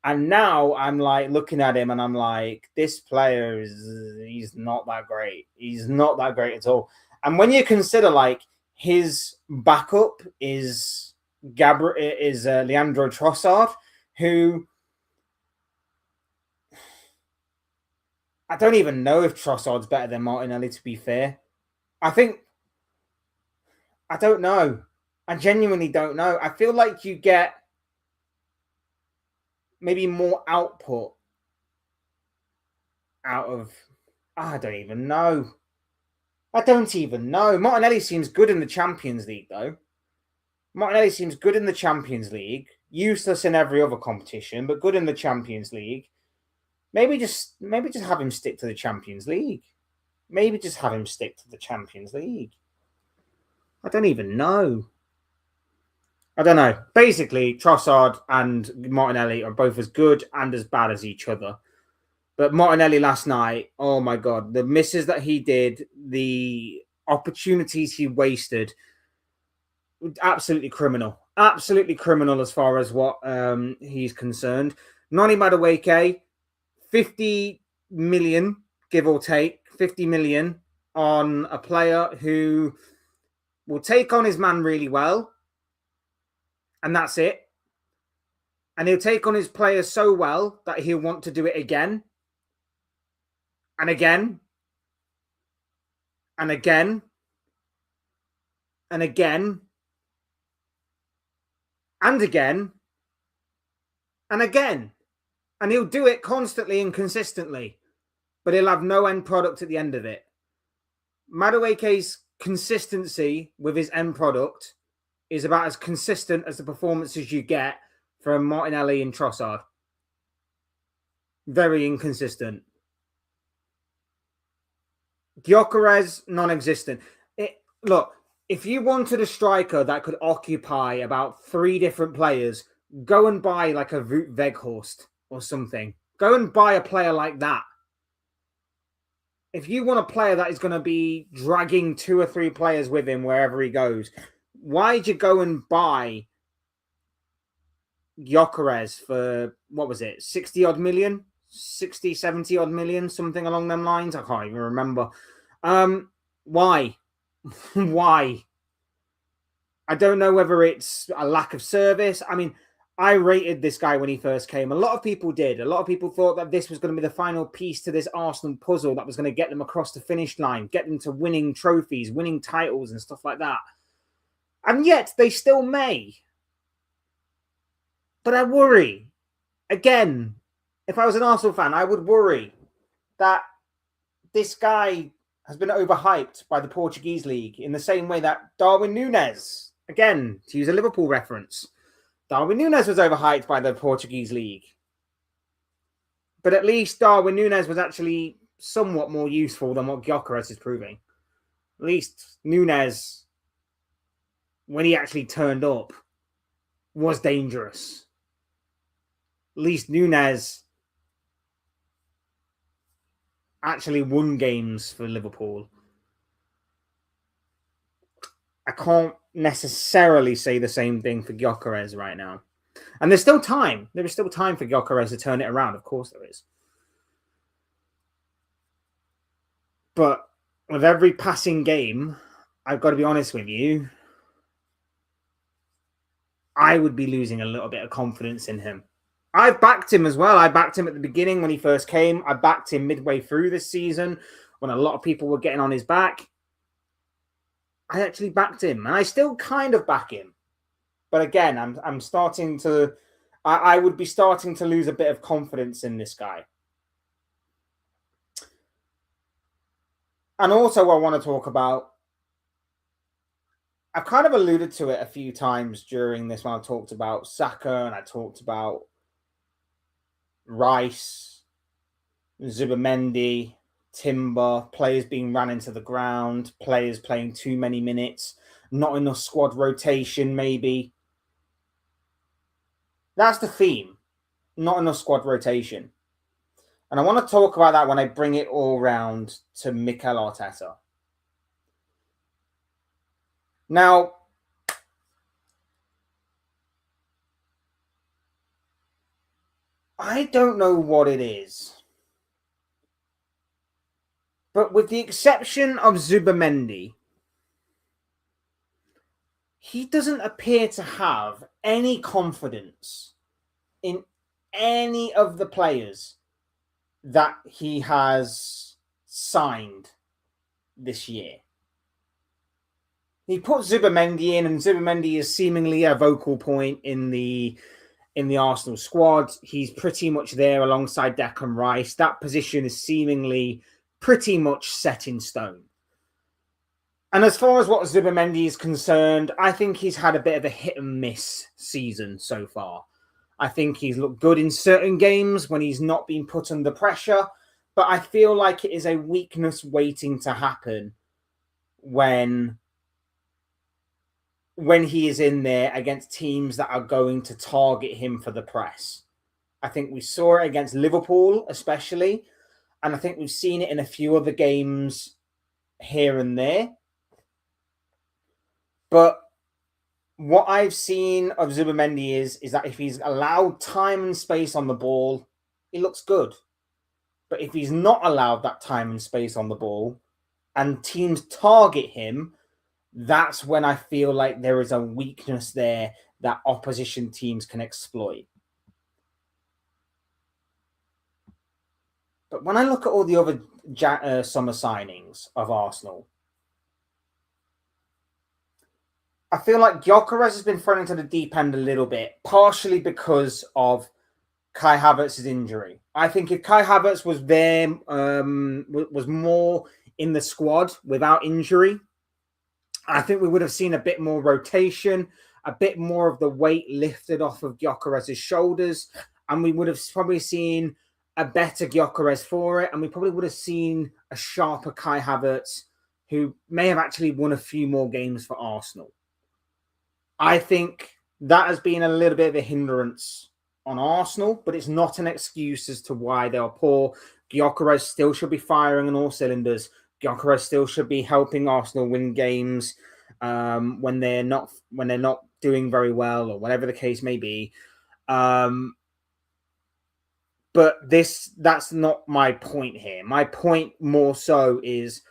And now I'm like looking at him and I'm like, this player he's not that great. He's not that great at all. And when you consider like his backup is Leandro Trossard, who I don't even know if Trossard's better than Martinelli, to be fair. I don't know. I genuinely don't know. I feel like you get maybe more output out of... I don't even know. Martinelli seems good in the Champions League, though. Martinelli seems good in the Champions League. Useless in every other competition, but good in the Champions League. Maybe just have him stick to the Champions League. I don't even know. I don't know. Basically, Trossard and Martinelli are both as good and as bad as each other. But Martinelli last night, oh my God, the misses that he did, the opportunities he wasted, absolutely criminal. Absolutely criminal as far as what he's concerned. Noni Madueke, 50 million, give or take, 50 million on a player who will take on his man really well. And that's it. And he'll take on his players so well that he'll want to do it again. And again. And again. And again. And again. And again. And he'll do it constantly and consistently. But he'll have no end product at the end of it. Madueke's consistency with his end product is about as consistent as the performances you get from Martinelli and Trossard. Very inconsistent. Gyökeres, non-existent. Look, if you wanted a striker that could occupy about 3 different players, go and buy like a Wout Weghorst or something. Go and buy a player like that. If you want a player that is going to be dragging 2 or 3 players with him wherever he goes, Why'd you go and buy Gyökeres for, what was it, 60 odd million? 60, 70 odd million, something along them lines? I can't even remember. Why? Why? I don't know whether it's a lack of service. I mean, I rated this guy when he first came. A lot of people did. A lot of people thought that this was going to be the final piece to this Arsenal puzzle that was going to get them across the finish line, get them to winning trophies, winning titles and stuff like that. And yet they still may. But I worry. Again, if I was an Arsenal fan, I would worry that this guy has been overhyped by the Portuguese league in the same way that Darwin Núñez, again, to use a Liverpool reference, Darwin Núñez was overhyped by the Portuguese league. But at least Darwin Núñez was actually somewhat more useful than what Gyökeres is proving. At least Núñez, when he actually turned up, was dangerous. At least Núñez actually won games for Liverpool. I can't necessarily say the same thing for Gyökeres right now. And there's still time. There is still time for Gyökeres to turn it around. Of course there is. But with every passing game, I've got to be honest with you, I would be losing a little bit of confidence in him. I've backed him as well. I backed him at the beginning when he first came. I backed him midway through this season when a lot of people were getting on his back. I actually backed him, and I still kind of back him. But again, I'm starting to... I would be starting to lose a bit of confidence in this guy. And also I want to talk about... I've kind of alluded to it a few times during this when I talked about Saka and I talked about Rice, Zubimendi, Timber, players being ran into the ground, players playing too many minutes, not enough squad rotation maybe. That's the theme, not enough squad rotation. And I want to talk about that when I bring it all round to Mikel Arteta. Now, I don't know what it is, but with the exception of Zubimendi, he doesn't appear to have any confidence in any of the players that he has signed this year. He put Zubimendi in, and Zubimendi is seemingly a vocal point in the Arsenal squad. He's pretty much there alongside Declan Rice. That position is seemingly pretty much set in stone. And as far as what Zubimendi is concerned, I think he's had a bit of a hit and miss season so far. I think he's looked good in certain games when he's not been put under pressure, but I feel like it is a weakness waiting to happen when he is in there against teams that are going to target him for the press. I think we saw it against Liverpool especially, and I think we've seen it in a few other games here and there. But what I've seen of Zubimendi is that if he's allowed time and space on the ball, he looks good. But if he's not allowed that time and space on the ball and teams target him, that's when I feel like there is a weakness there that opposition teams can exploit. But when I look at all the other summer signings of Arsenal, I feel like Gyökeres has been thrown into the deep end a little bit, partially because of Kai Havertz's injury. I think if Kai Havertz was there, was more in the squad without injury, I think we would have seen a bit more rotation, a bit more of the weight lifted off of Gyökeres' shoulders, and we would have probably seen a better Gyökeres for it, and we probably would have seen a sharper Kai Havertz who may have actually won a few more games for Arsenal. I think that has been a little bit of a hindrance on Arsenal, but it's not an excuse as to why they are poor. Gyökeres still should be firing on all cylinders. Gyökeres still should be helping Arsenal win games. when they're not doing very well or whatever the case may be. But that's not my point here. My point more so is,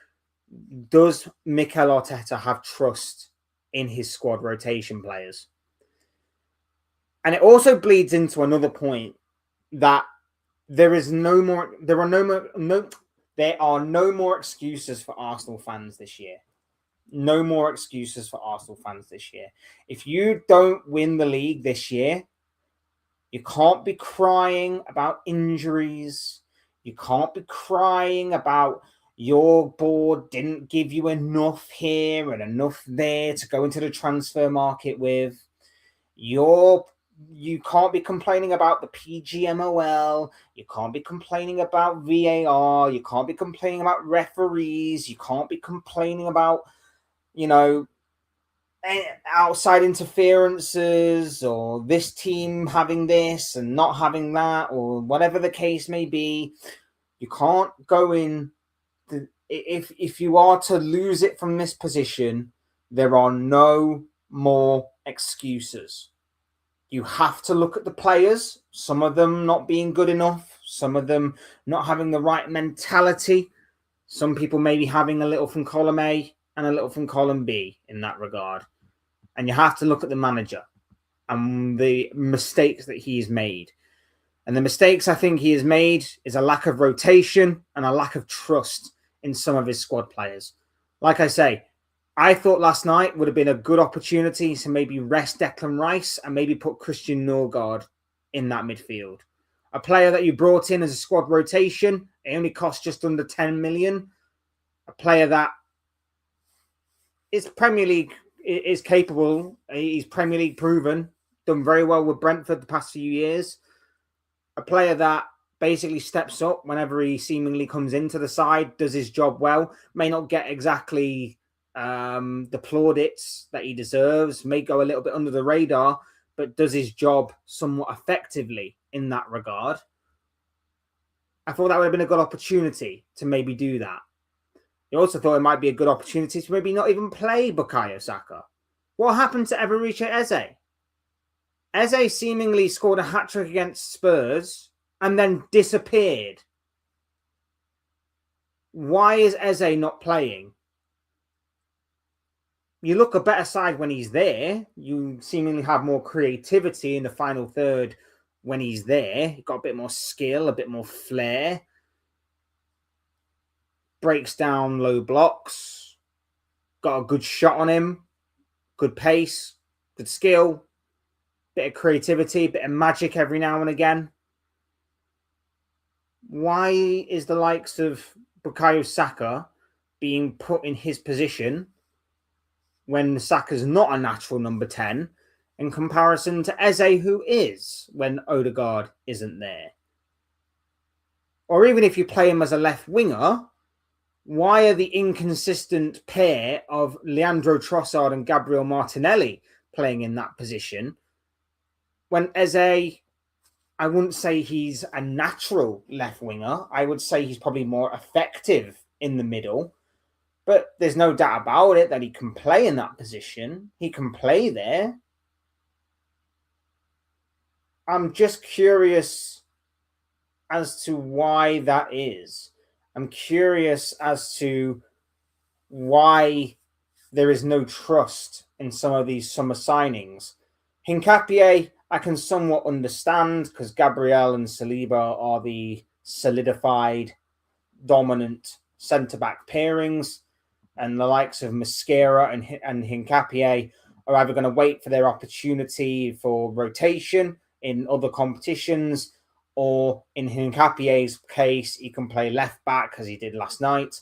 does Mikel Arteta have trust in his squad rotation players? And it also bleeds into another point that there are no more excuses for Arsenal fans this year. No more excuses for Arsenal fans this year. If you don't win the league this year, you can't be crying about injuries. You can't be crying about your board didn't give you enough here and enough there to go into the transfer market with. You can't be complaining about the PGMOL. You can't be complaining about VAR. You can't be complaining about referees. You can't be complaining about, outside interferences or this team having this and not having that or whatever the case may be. You can't go in. If you are to lose it from this position, there are no more excuses. You have to look at the players, some of them not being good enough, some of them not having the right mentality. Some people maybe having a little from column A and a little from column B in that regard. And you have to look at the manager and the mistakes that he's made. And the mistakes I think he has made is a lack of rotation and a lack of trust in some of his squad players. Like I say, I thought last night would have been a good opportunity to maybe rest Declan Rice and maybe put Christian Norgard in that midfield. A player that you brought in as a squad rotation, it only cost just under 10 million. A player that is Premier League, is capable. He's Premier League proven, done very well with Brentford the past few years. A player that basically steps up whenever he seemingly comes into the side, does his job well, may not get exactly the plaudits that he deserves, may go a little bit under the radar, but does his job somewhat effectively in that regard. I thought that would have been a good opportunity to maybe do that. I also thought it might be a good opportunity to maybe not even play Bukayo Saka. What happened to Eberechi Eze? Eze seemingly scored a hat-trick against Spurs and then disappeared. Why is Eze not playing? You look a better side when he's there. You seemingly have more creativity in the final third when he's there. You've got a bit more skill, a bit more flair. Breaks down low blocks. Got a good shot on him. Good pace. Good skill. Bit of creativity. Bit of magic every now and again. Why is the likes of Bukayo Saka being put in his position when Saka's not a natural number 10 in comparison to Eze, who is, when Odegaard isn't there? Or even if you play him as a left winger, why are the inconsistent pair of Leandro Trossard and Gabriel Martinelli playing in that position when Eze, I wouldn't say he's a natural left winger. I would say he's probably more effective in the middle. But there's no doubt about it that he can play in that position. He can play there. I'm just curious as to why that is. I'm curious as to why there is no trust in some of these summer signings. Hincapié, I can somewhat understand because Gabriel and Saliba are the solidified, dominant centre-back pairings, and the likes of Mosquera and Hincapié are either going to wait for their opportunity for rotation in other competitions, or in Hincapié's case, he can play left back as he did last night.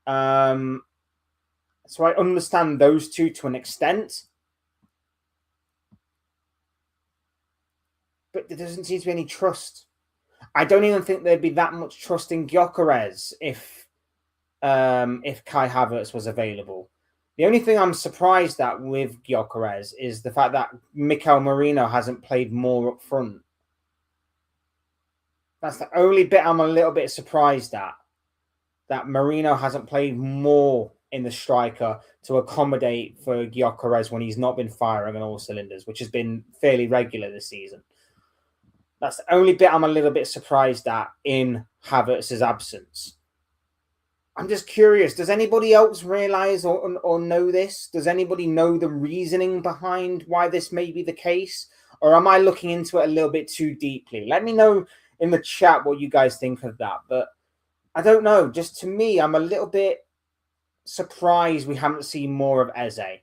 So I understand those two to an extent. But there doesn't seem to be any trust. I don't even think there'd be that much trust in Gyökeres if Kai Havertz was available. The only thing I'm surprised at with Gyökeres is the fact that Mikel Merino hasn't played more up front. That's the only bit I'm a little bit surprised at. That Merino hasn't played more in the striker to accommodate for Gyökeres when he's not been firing on all cylinders, which has been fairly regular this season. That's the only bit I'm a little bit surprised at in Havertz's absence. I'm just curious, does anybody else realise or know this? Does anybody know the reasoning behind why this may be the case? Or am I looking into it a little bit too deeply? Let me know in the chat what you guys think of that. But I don't know. Just to me, I'm a little bit surprised we haven't seen more of Eze.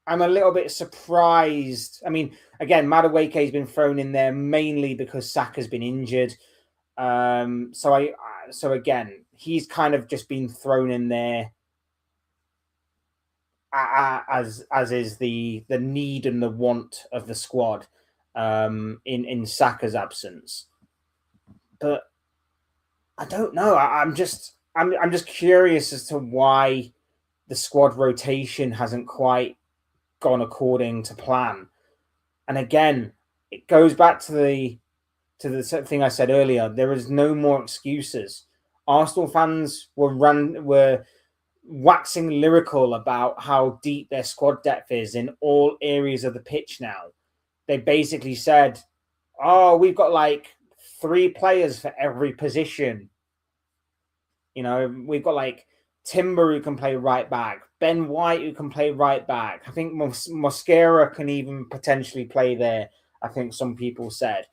I'm a little bit surprised. I mean, again, Madueke has been thrown in there mainly because Saka's been injured. So again, he's kind of just been thrown in there as is the need and the want of the squad in Saka's absence. But I don't know. I'm just curious as to why the squad rotation hasn't quite gone according to plan. And again, it goes back to the thing I said earlier. There is no more excuses. Arsenal fans were waxing lyrical about how deep their squad depth is in all areas of the pitch now. They basically said, oh, we've got like 3 players for every position. You know, we've got like Timber who can play right back, Ben White who can play right back. I think Mosquera can even potentially play there, I think some people said.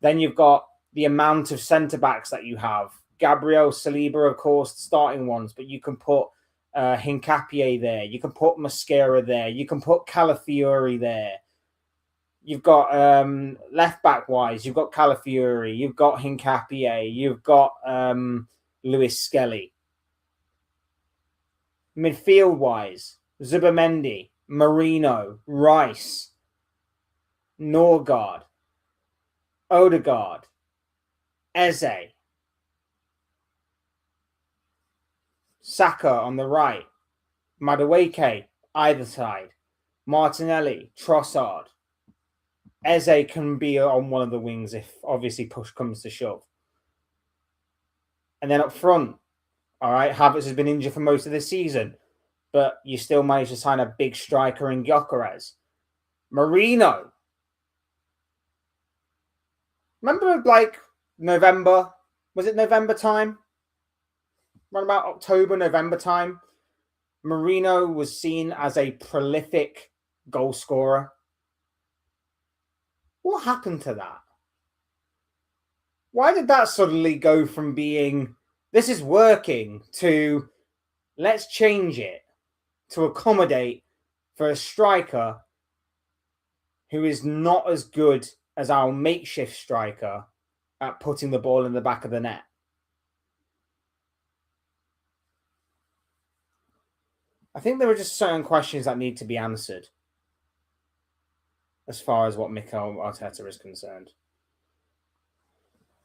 Then you've got the amount of centre-backs that you have. Gabriel, Saliba, of course, starting ones, but you can put Hincapié there. You can put Mosquera there. You can put Calafiori there. You've got left-back-wise, you've got Calafiori. You've got Hincapié. You've got Lewis Skelly. Midfield-wise, Zubimendi, Marino, Rice, Norgard, Odegaard, Eze, Saka on the right, Madueke either side, Martinelli, Trossard. Eze can be on one of the wings if obviously push comes to shove. And then up front, all right, Havertz has been injured for most of the season, but you still managed to sign a big striker in Gyökeres. Marino. Remember, like, November? Was it November time? Around about October, November time? Marino was seen as a prolific goal scorer. What happened to that? Why did that suddenly go from being, this is working, to let's change it to accommodate for a striker who is not as good as our makeshift striker at putting the ball in the back of the net? I think there are just certain questions that need to be answered as far as what Mikel Arteta is concerned.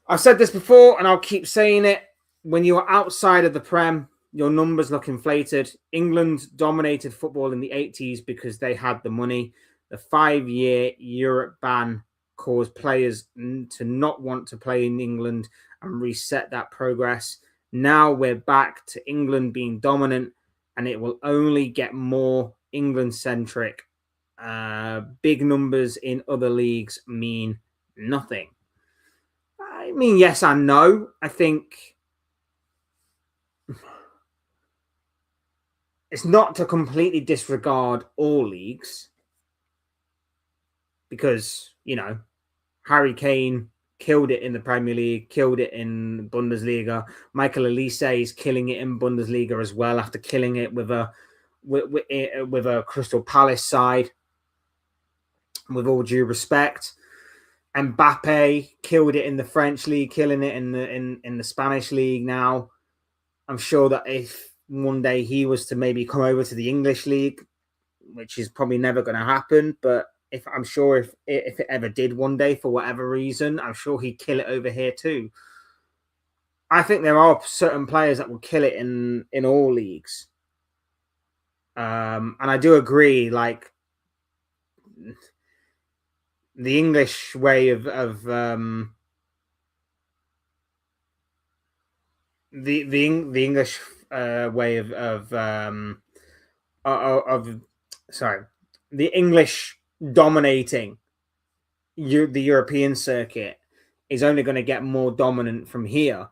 I've said this before and I'll keep saying it. When you are outside of the Prem, your numbers look inflated. England dominated football in the 80s because they had the money. The 5-year Europe ban caused players to not want to play in England and reset that progress. Now we're back to England being dominant, and it will only get more England-centric. Big numbers in other leagues mean nothing. I mean, yes and no. I think it's not to completely disregard all leagues because, you know, Harry Kane killed it in the Premier League, killed it in Bundesliga. Michael Olise is killing it in Bundesliga as well after killing it with a Crystal Palace side. With all due respect, Mbappe killed it in the French league, killing it in the Spanish league now. I'm sure that if one day he was to maybe come over to the English league, which is probably never going to happen, but if it ever did one day for whatever reason, I'm sure he'd kill it over here too. I think there are certain players that will kill it in all leagues. And I do agree, like, the English way of the English way sorry, the English dominating the European circuit is only going to get more dominant from here.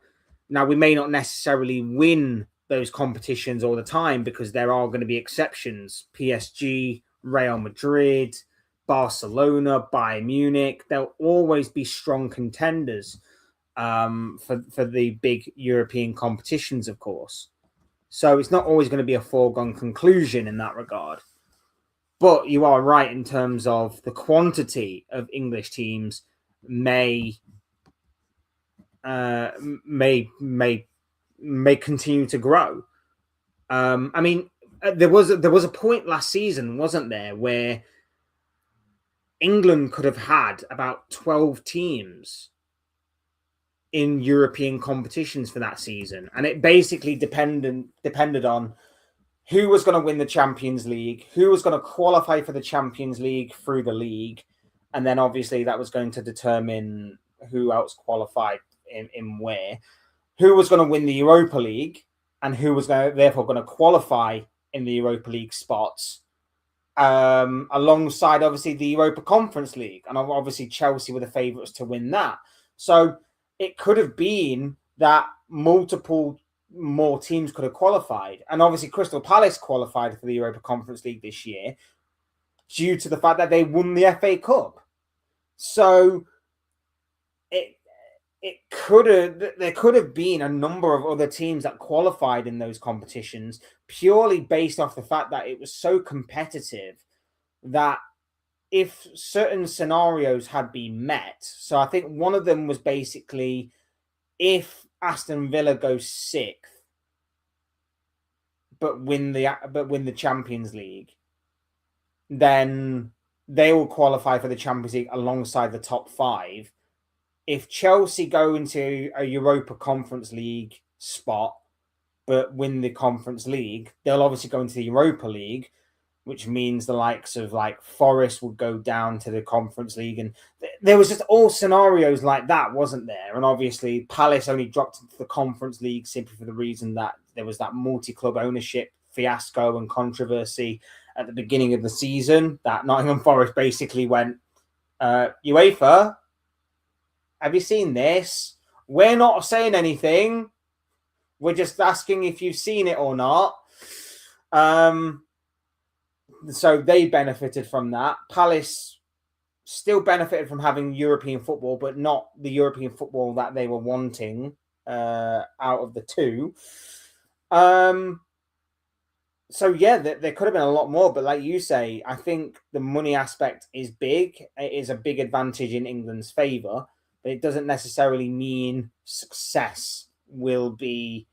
Now, we may not necessarily win those competitions all the time because there are going to be exceptions. PSG, Real Madrid, Barcelona, Bayern Munich, they'll always be strong contenders for the big European competitions, of course. So it's not always going to be a foregone conclusion in that regard. But you are right in terms of the quantity of English teams may continue to grow. I mean, there was a point last season, wasn't there, where England could have had about 12 teams in European competitions for that season, and it basically depended on who was going to win the Champions League, who was going to qualify for the Champions League through the league, and then obviously that was going to determine who else qualified in where, who was going to win the Europa League, and who was therefore going to qualify in the Europa League spots, alongside obviously the Europa Conference League, and obviously Chelsea were the favourites to win that. So it could have been that multiple more teams could have qualified. And obviously Crystal Palace qualified for the Europa Conference League this year due to the fact that they won the FA Cup. So there could have been a number of other teams that qualified in those competitions purely based off the fact that it was so competitive that if certain scenarios had been met, so I think one of them was basically if Aston Villa goes sixth, but win the Champions League, then they will qualify for the Champions League alongside the top five. If Chelsea go into a Europa Conference League spot, but win the Conference League, they'll obviously go into the Europa League, which means the likes of like Forest will go down to the Conference League. And there was just all scenarios like that, wasn't there? And obviously Palace only dropped into the Conference League simply for the reason that there was that multi-club ownership fiasco and controversy at the beginning of the season that Nottingham Forest basically went, UEFA, have you seen this? We're not saying anything. We're just asking if you've seen it or not. So they benefited from that. Palace still benefited from having European football, but not the European football that they were wanting out of the two. So yeah, there could have been a lot more, but like you say, I think the money aspect is big. It is a big advantage in England's favour, but it doesn't necessarily mean success will be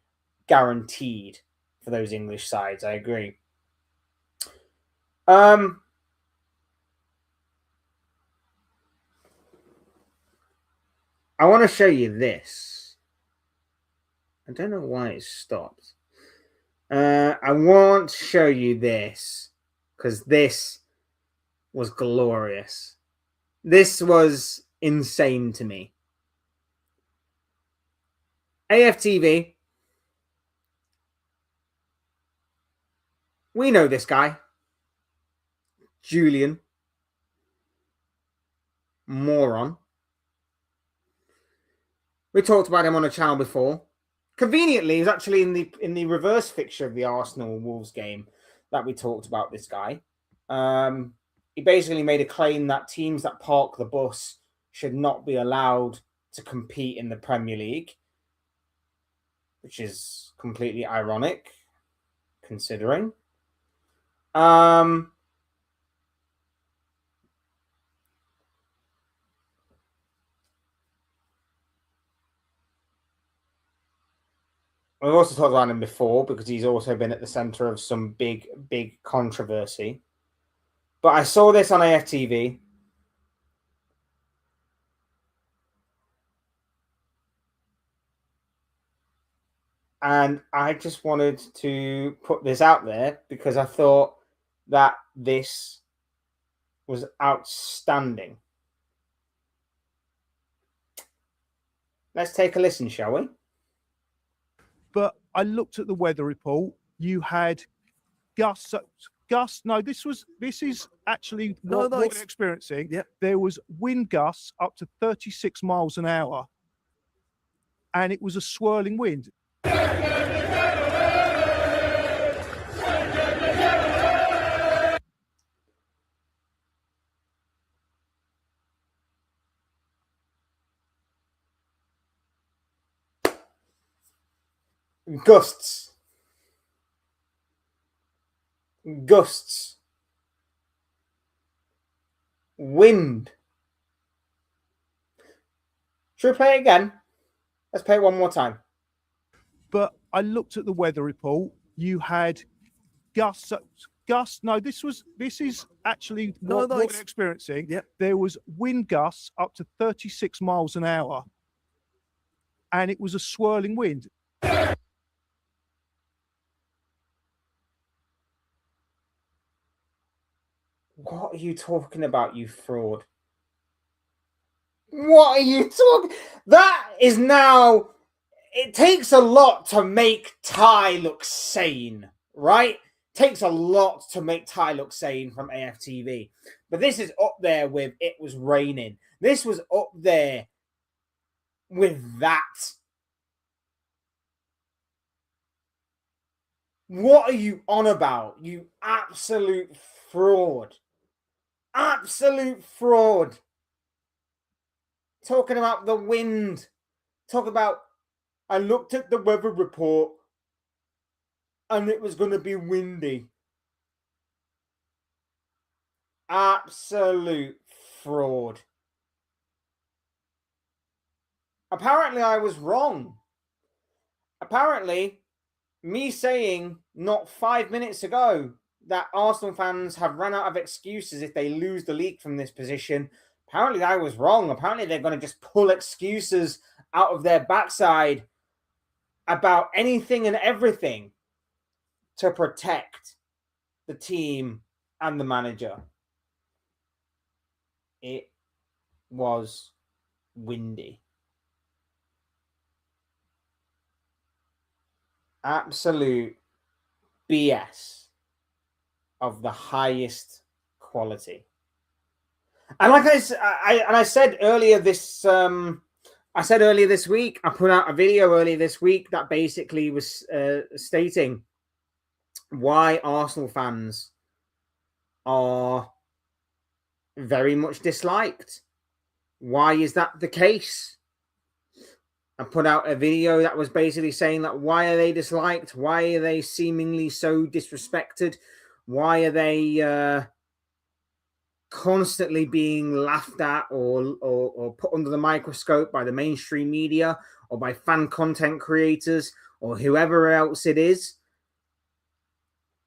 guaranteed for those English sides. I agree. I want to show you this. I don't know why it stopped. I want to show you this because this was glorious. This was insane to me. AFTV. We know this guy. Julian. Moron. We talked about him on a channel before. Conveniently, he was actually in the reverse fixture of the Arsenal Wolves game that we talked about this guy. He basically made a claim that teams that park the bus should not be allowed to compete in the Premier League, which is completely ironic, considering. We've also talked about him before because he's also been at the center of some big controversy. But I saw this on AFTV. And I just wanted to put this out there because I thought that this was outstanding. Let's take a listen, shall we? But I looked at the weather report. You had gusts. No, this is actually what we're experiencing. Yep. There was wind gusts up to 36 miles an hour, and it was a swirling wind. Gusts. Wind. Should we play it again? Let's play it one more time. But I looked at the weather report. You had gusts. No, this is actually what we're experiencing. Yep. There was wind gusts up to 36 miles an hour, and it was a swirling wind. What are you talking about, you fraud? What are you talking? That is now. It takes a lot to make Ty look sane, right? Takes a lot to make Ty look sane from AFTV. But this is up there with it was raining. This was up there with that. What are you on about? You absolute fraud. Absolute fraud. Talking about the wind. Talk about, I looked at the weather report and it was going to be windy. Absolute fraud. Apparently, I was wrong. Apparently, me saying not 5 minutes ago that Arsenal fans have run out of excuses if they lose the league from this position. Apparently, I was wrong. Apparently, they're going to just pull excuses out of their backside about anything and everything to protect the team and the manager. It was windy. Absolute BS of the highest quality. And like I said earlier this week, I put out a video earlier this week that basically was stating why Arsenal fans are very much disliked. Why is that the case? I put out a video that was basically saying that why are they disliked? Why are they seemingly so disrespected? Why are they constantly being laughed at or put under the microscope by the mainstream media or by fan content creators or whoever else it is?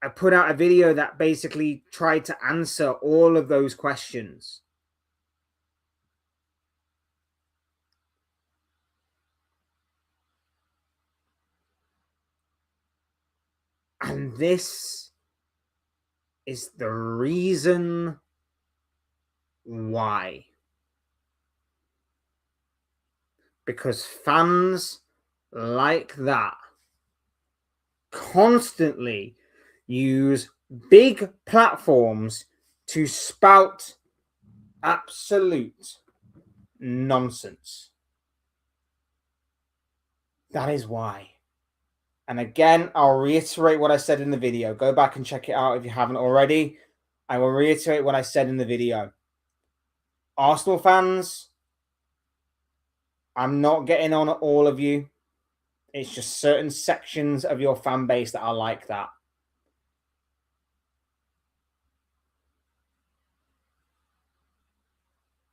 I put out a video that basically tried to answer all of those questions. And this is the reason why. Because fans like that constantly use big platforms to spout absolute nonsense. That is why. And again, I'll reiterate what I said in the video. Go back and check it out if you haven't already. I will reiterate what I said in the video. Arsenal fans, I'm not getting on at all of you. It's just certain sections of your fan base that are like that.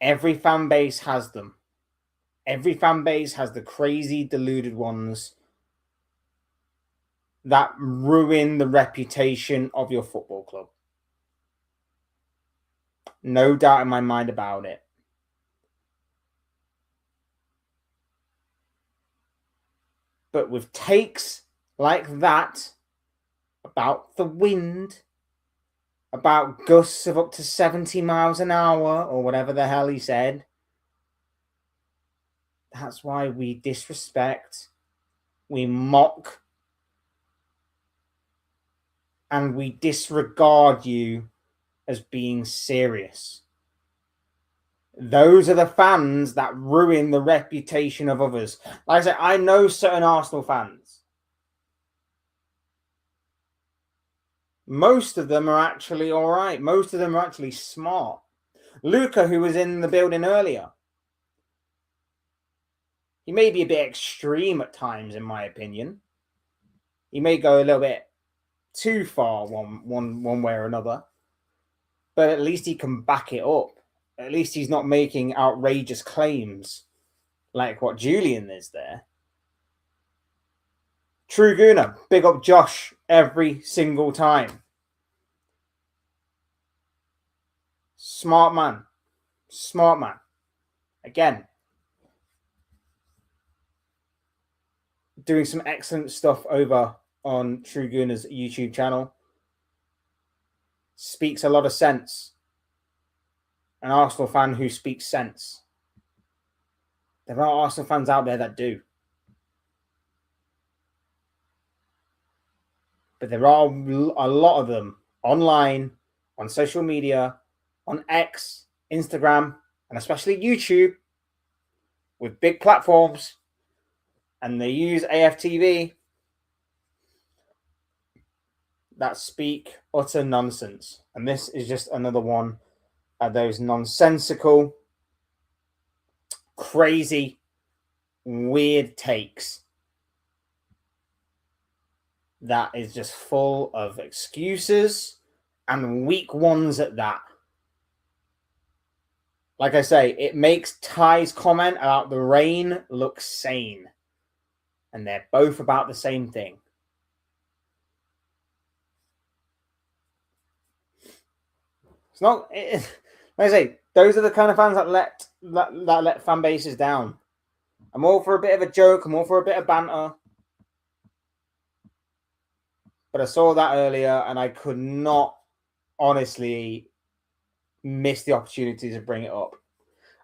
Every fan base has them. Every fan base has the crazy, deluded ones that ruin the reputation of your football club. No doubt in my mind about it. But with takes like that about the wind, about gusts of up to 70 miles an hour or whatever the hell he said, that's why we disrespect, we mock and we disregard you as being serious. Those are the fans that ruin the reputation of others. Like I said, I know certain Arsenal fans. Most of them are actually all right. Most of them are actually smart. Luca, who was in the building earlier, he may be a bit extreme at times, in my opinion. He may go a little bit too far one way or another, but at least he can back it up. At least he's not making outrageous claims like what Julian is there. True Gooner, big up Josh every single time. Smart man. Smart man. Again, doing some excellent stuff over on True Gooner's YouTube channel. Speaks a lot of sense. An Arsenal fan who speaks sense. There are Arsenal fans out there that do. But there are a lot of them online, on social media, on X, Instagram, and especially YouTube, with big platforms, and they use AFTV, that speak utter nonsense. And this is just another one of those nonsensical, crazy, weird takes that is just full of excuses and weak ones at that. Like I say, it makes Ty's comment about the rain look sane. And they're both about the same thing. It's not... like I say, those are the kind of fans that let fan bases down. I'm all for a bit of a joke. I'm all for a bit of banter. But I saw that earlier and I could not honestly miss the opportunity to bring it up.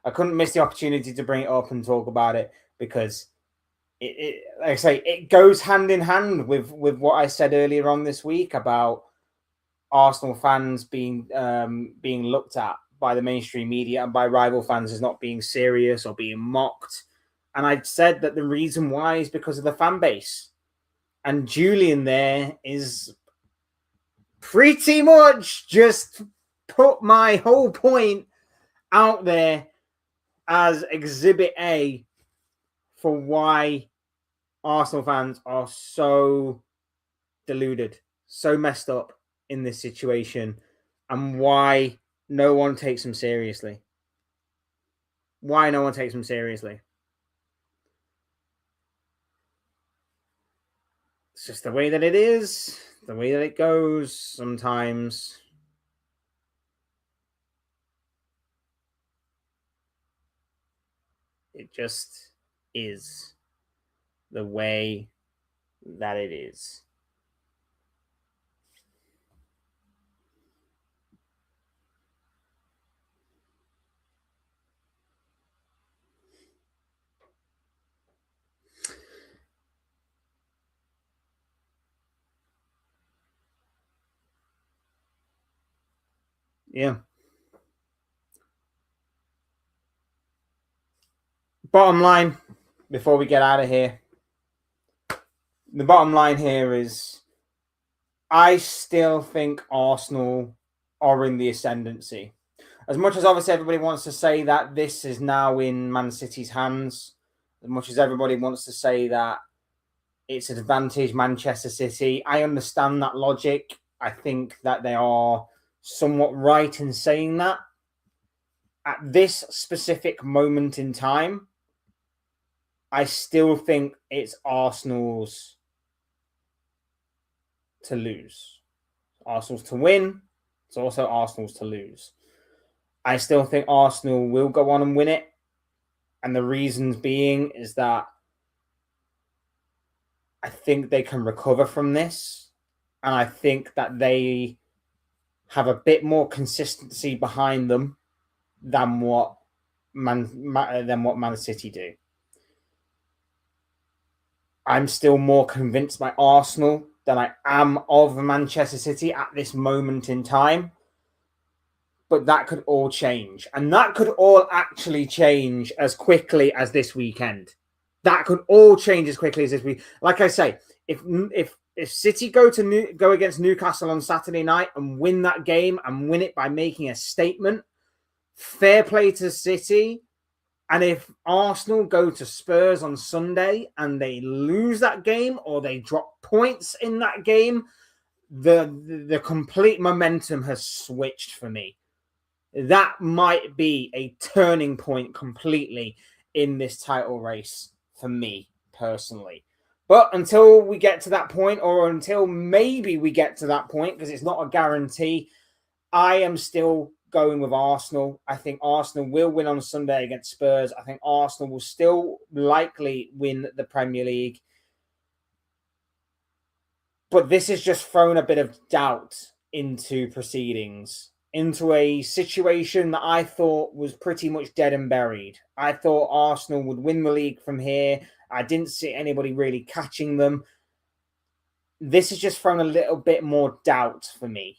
I couldn't miss the opportunity to bring it up and talk about it because like I say, it goes hand in hand with what I said earlier on this week about Arsenal fans being looked at by the mainstream media and by rival fans as not being serious or being mocked. And I said that the reason why is because of the fan base. And Julian there is pretty much just put my whole point out there as Exhibit A for why Arsenal fans are so deluded, so messed up in this situation, and why no one takes them seriously. Why no one takes them seriously. It's just the way that it is, the way that it goes sometimes. It just is the way that it is. Yeah. Bottom line, before we get out of here, the bottom line here is I still think Arsenal are in the ascendancy. As much as obviously everybody wants to say that this is now in Man City's hands, as much as everybody wants to say that it's advantage Manchester City, I understand that logic. I think that they are somewhat right in saying that. At this specific moment in time, I still think it's Arsenal's to lose. Arsenal's to win. It's also Arsenal's to lose. I still think Arsenal will go on and win it. And the reasons being is that I think they can recover from this. And I think that they have a bit more consistency behind them than what Man City do. I'm still more convinced by Arsenal than I am of Manchester City at this moment in time. But that could all change. And that could all actually change as quickly as this weekend. That could all change as quickly as this week. Like I say, if City go against Newcastle on Saturday night and win that game and win it by making a statement, fair play to City. And if Arsenal go to Spurs on Sunday and they lose that game or they drop points in that game, the complete momentum has switched for me. That might be a turning point completely in this title race for me personally. But until we get to that point, or until maybe we get to that point, because it's not a guarantee, I am still going with Arsenal. I think Arsenal will win on Sunday against Spurs. I think Arsenal will still likely win the Premier League. But this has just thrown a bit of doubt into proceedings, into a situation that I thought was pretty much dead and buried. I thought Arsenal would win the league from here. I didn't see anybody really catching them. This has just thrown a little bit more doubt for me.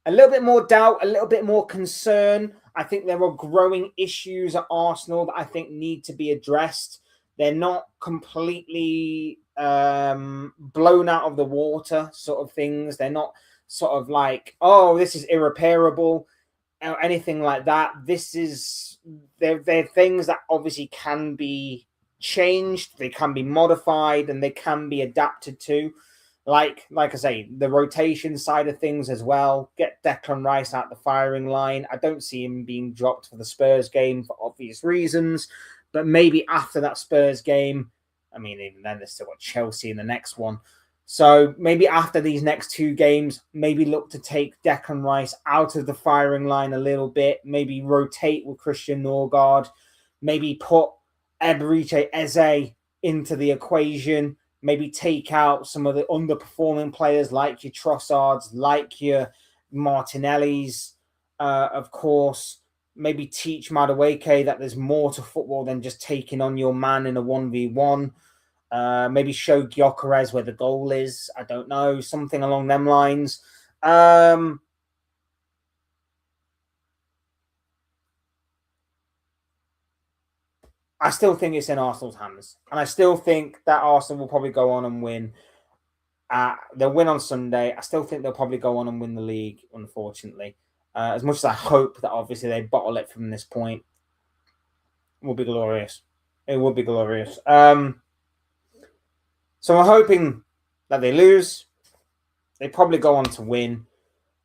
A little bit more doubt, a little bit more concern. I think there are growing issues at Arsenal that I think need to be addressed. They're not completely blown out of the water sort of things. They're not sort of like, oh, this is irreparable, or anything like that. They're things that obviously can be changed, they can be modified, and they can be adapted to. Like I say, the rotation side of things as well. Get Declan Rice out the firing line. I don't see him being dropped for the Spurs game for obvious reasons, but maybe after that Spurs game, I mean, even then, there's still got Chelsea in the next one. So maybe after these next two games, maybe look to take Declan Rice out of the firing line a little bit. Maybe rotate with Christian Norgard. Maybe put Eberechi Eze into the equation. Maybe take out some of the underperforming players like your Trossards, like your Martinellis, of course. Maybe teach Madueke that there's more to football than just taking on your man in a 1v1. Maybe show Gyökeres where the goal is. I don't know. Something along them lines. I still think it's in Arsenal's hands. And I still think that Arsenal will probably go on and win. They'll win on Sunday. I still think they'll probably go on and win the league, unfortunately. As much as I hope that obviously they bottle it from this point, it will be glorious. It will be glorious. So I'm hoping that they lose. They probably go on to win.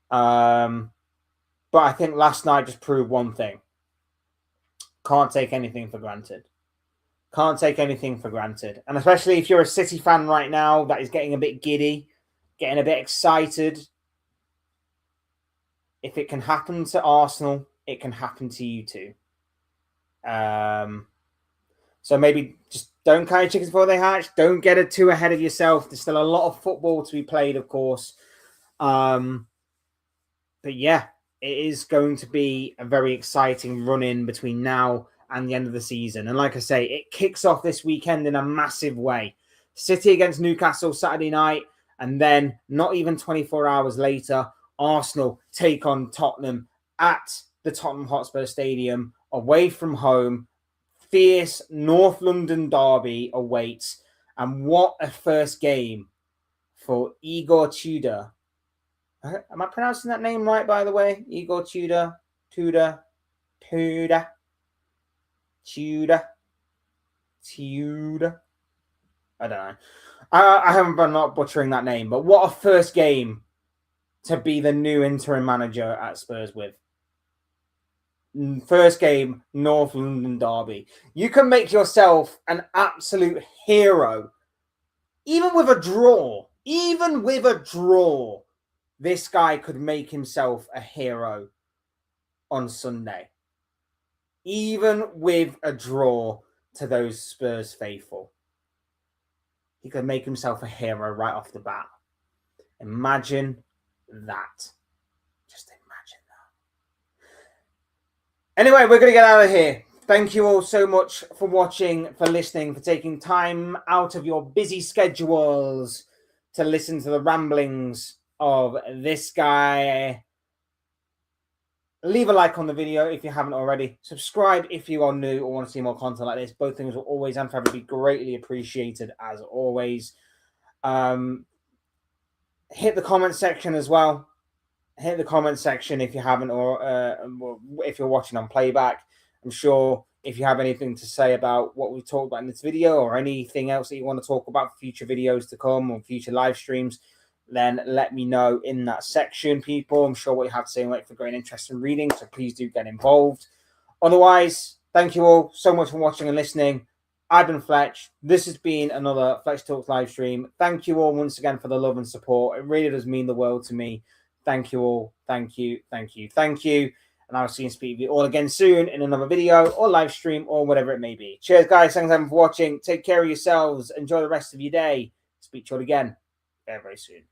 But I think last night just proved one thing. Can't take anything for granted. Can't take anything for granted. And especially if you're a City fan right now that is getting a bit giddy, getting a bit excited. If it can happen to Arsenal, it can happen to you too. So maybe just don't count your chickens before they hatch. Don't get it too ahead of yourself. There's still a lot of football to be played, of course. But yeah, it is going to be a very exciting run-in between now and the end of the season. And like I say, it kicks off this weekend in a massive way. City against Newcastle Saturday night, and then not even 24 hours later, Arsenal take on Tottenham at the Tottenham Hotspur Stadium, away from home. Fierce North London derby awaits. And what a first game for Igor Tudor. Am I pronouncing that name right, by the way? Igor Tudor. I don't know. I haven't been not butchering that name, but what a first game to be the new interim manager at Spurs with. First game, North London derby. You can make yourself an absolute hero. Even with a draw, this guy could make himself a hero on Sunday. Even with a draw to those Spurs faithful. He could make himself a hero right off the bat. Imagine that. Just imagine that. Anyway, we're going to get out of here. Thank you all so much for watching, for listening, for taking time out of your busy schedules to listen to the ramblings of this guy. Leave a like on the video if you haven't already. Subscribe if you are new or want to see more content like this. Both things will always and forever be greatly appreciated, as always. Hit the comment section as well. Hit the comment section if you haven't, or if you're watching on playback. I'm sure if you have anything to say about what we talked about in this video, or anything else that you want to talk about for future videos to come or future live streams, then let me know in that section, people. I'm sure what you have to say will make for great interest in reading, so please do get involved. Otherwise, thank you all so much for watching and listening. I've been Fletch. This has been another Fletch Talks live stream. Thank you all once again for the love and support. It really does mean the world to me. Thank you all. Thank you. Thank you. Thank you. And I'll see you and speak with you all again soon in another video or live stream or whatever it may be. Cheers, guys. Thanks everyone for watching. Take care of yourselves. Enjoy the rest of your day. Speak to you all again very, very soon.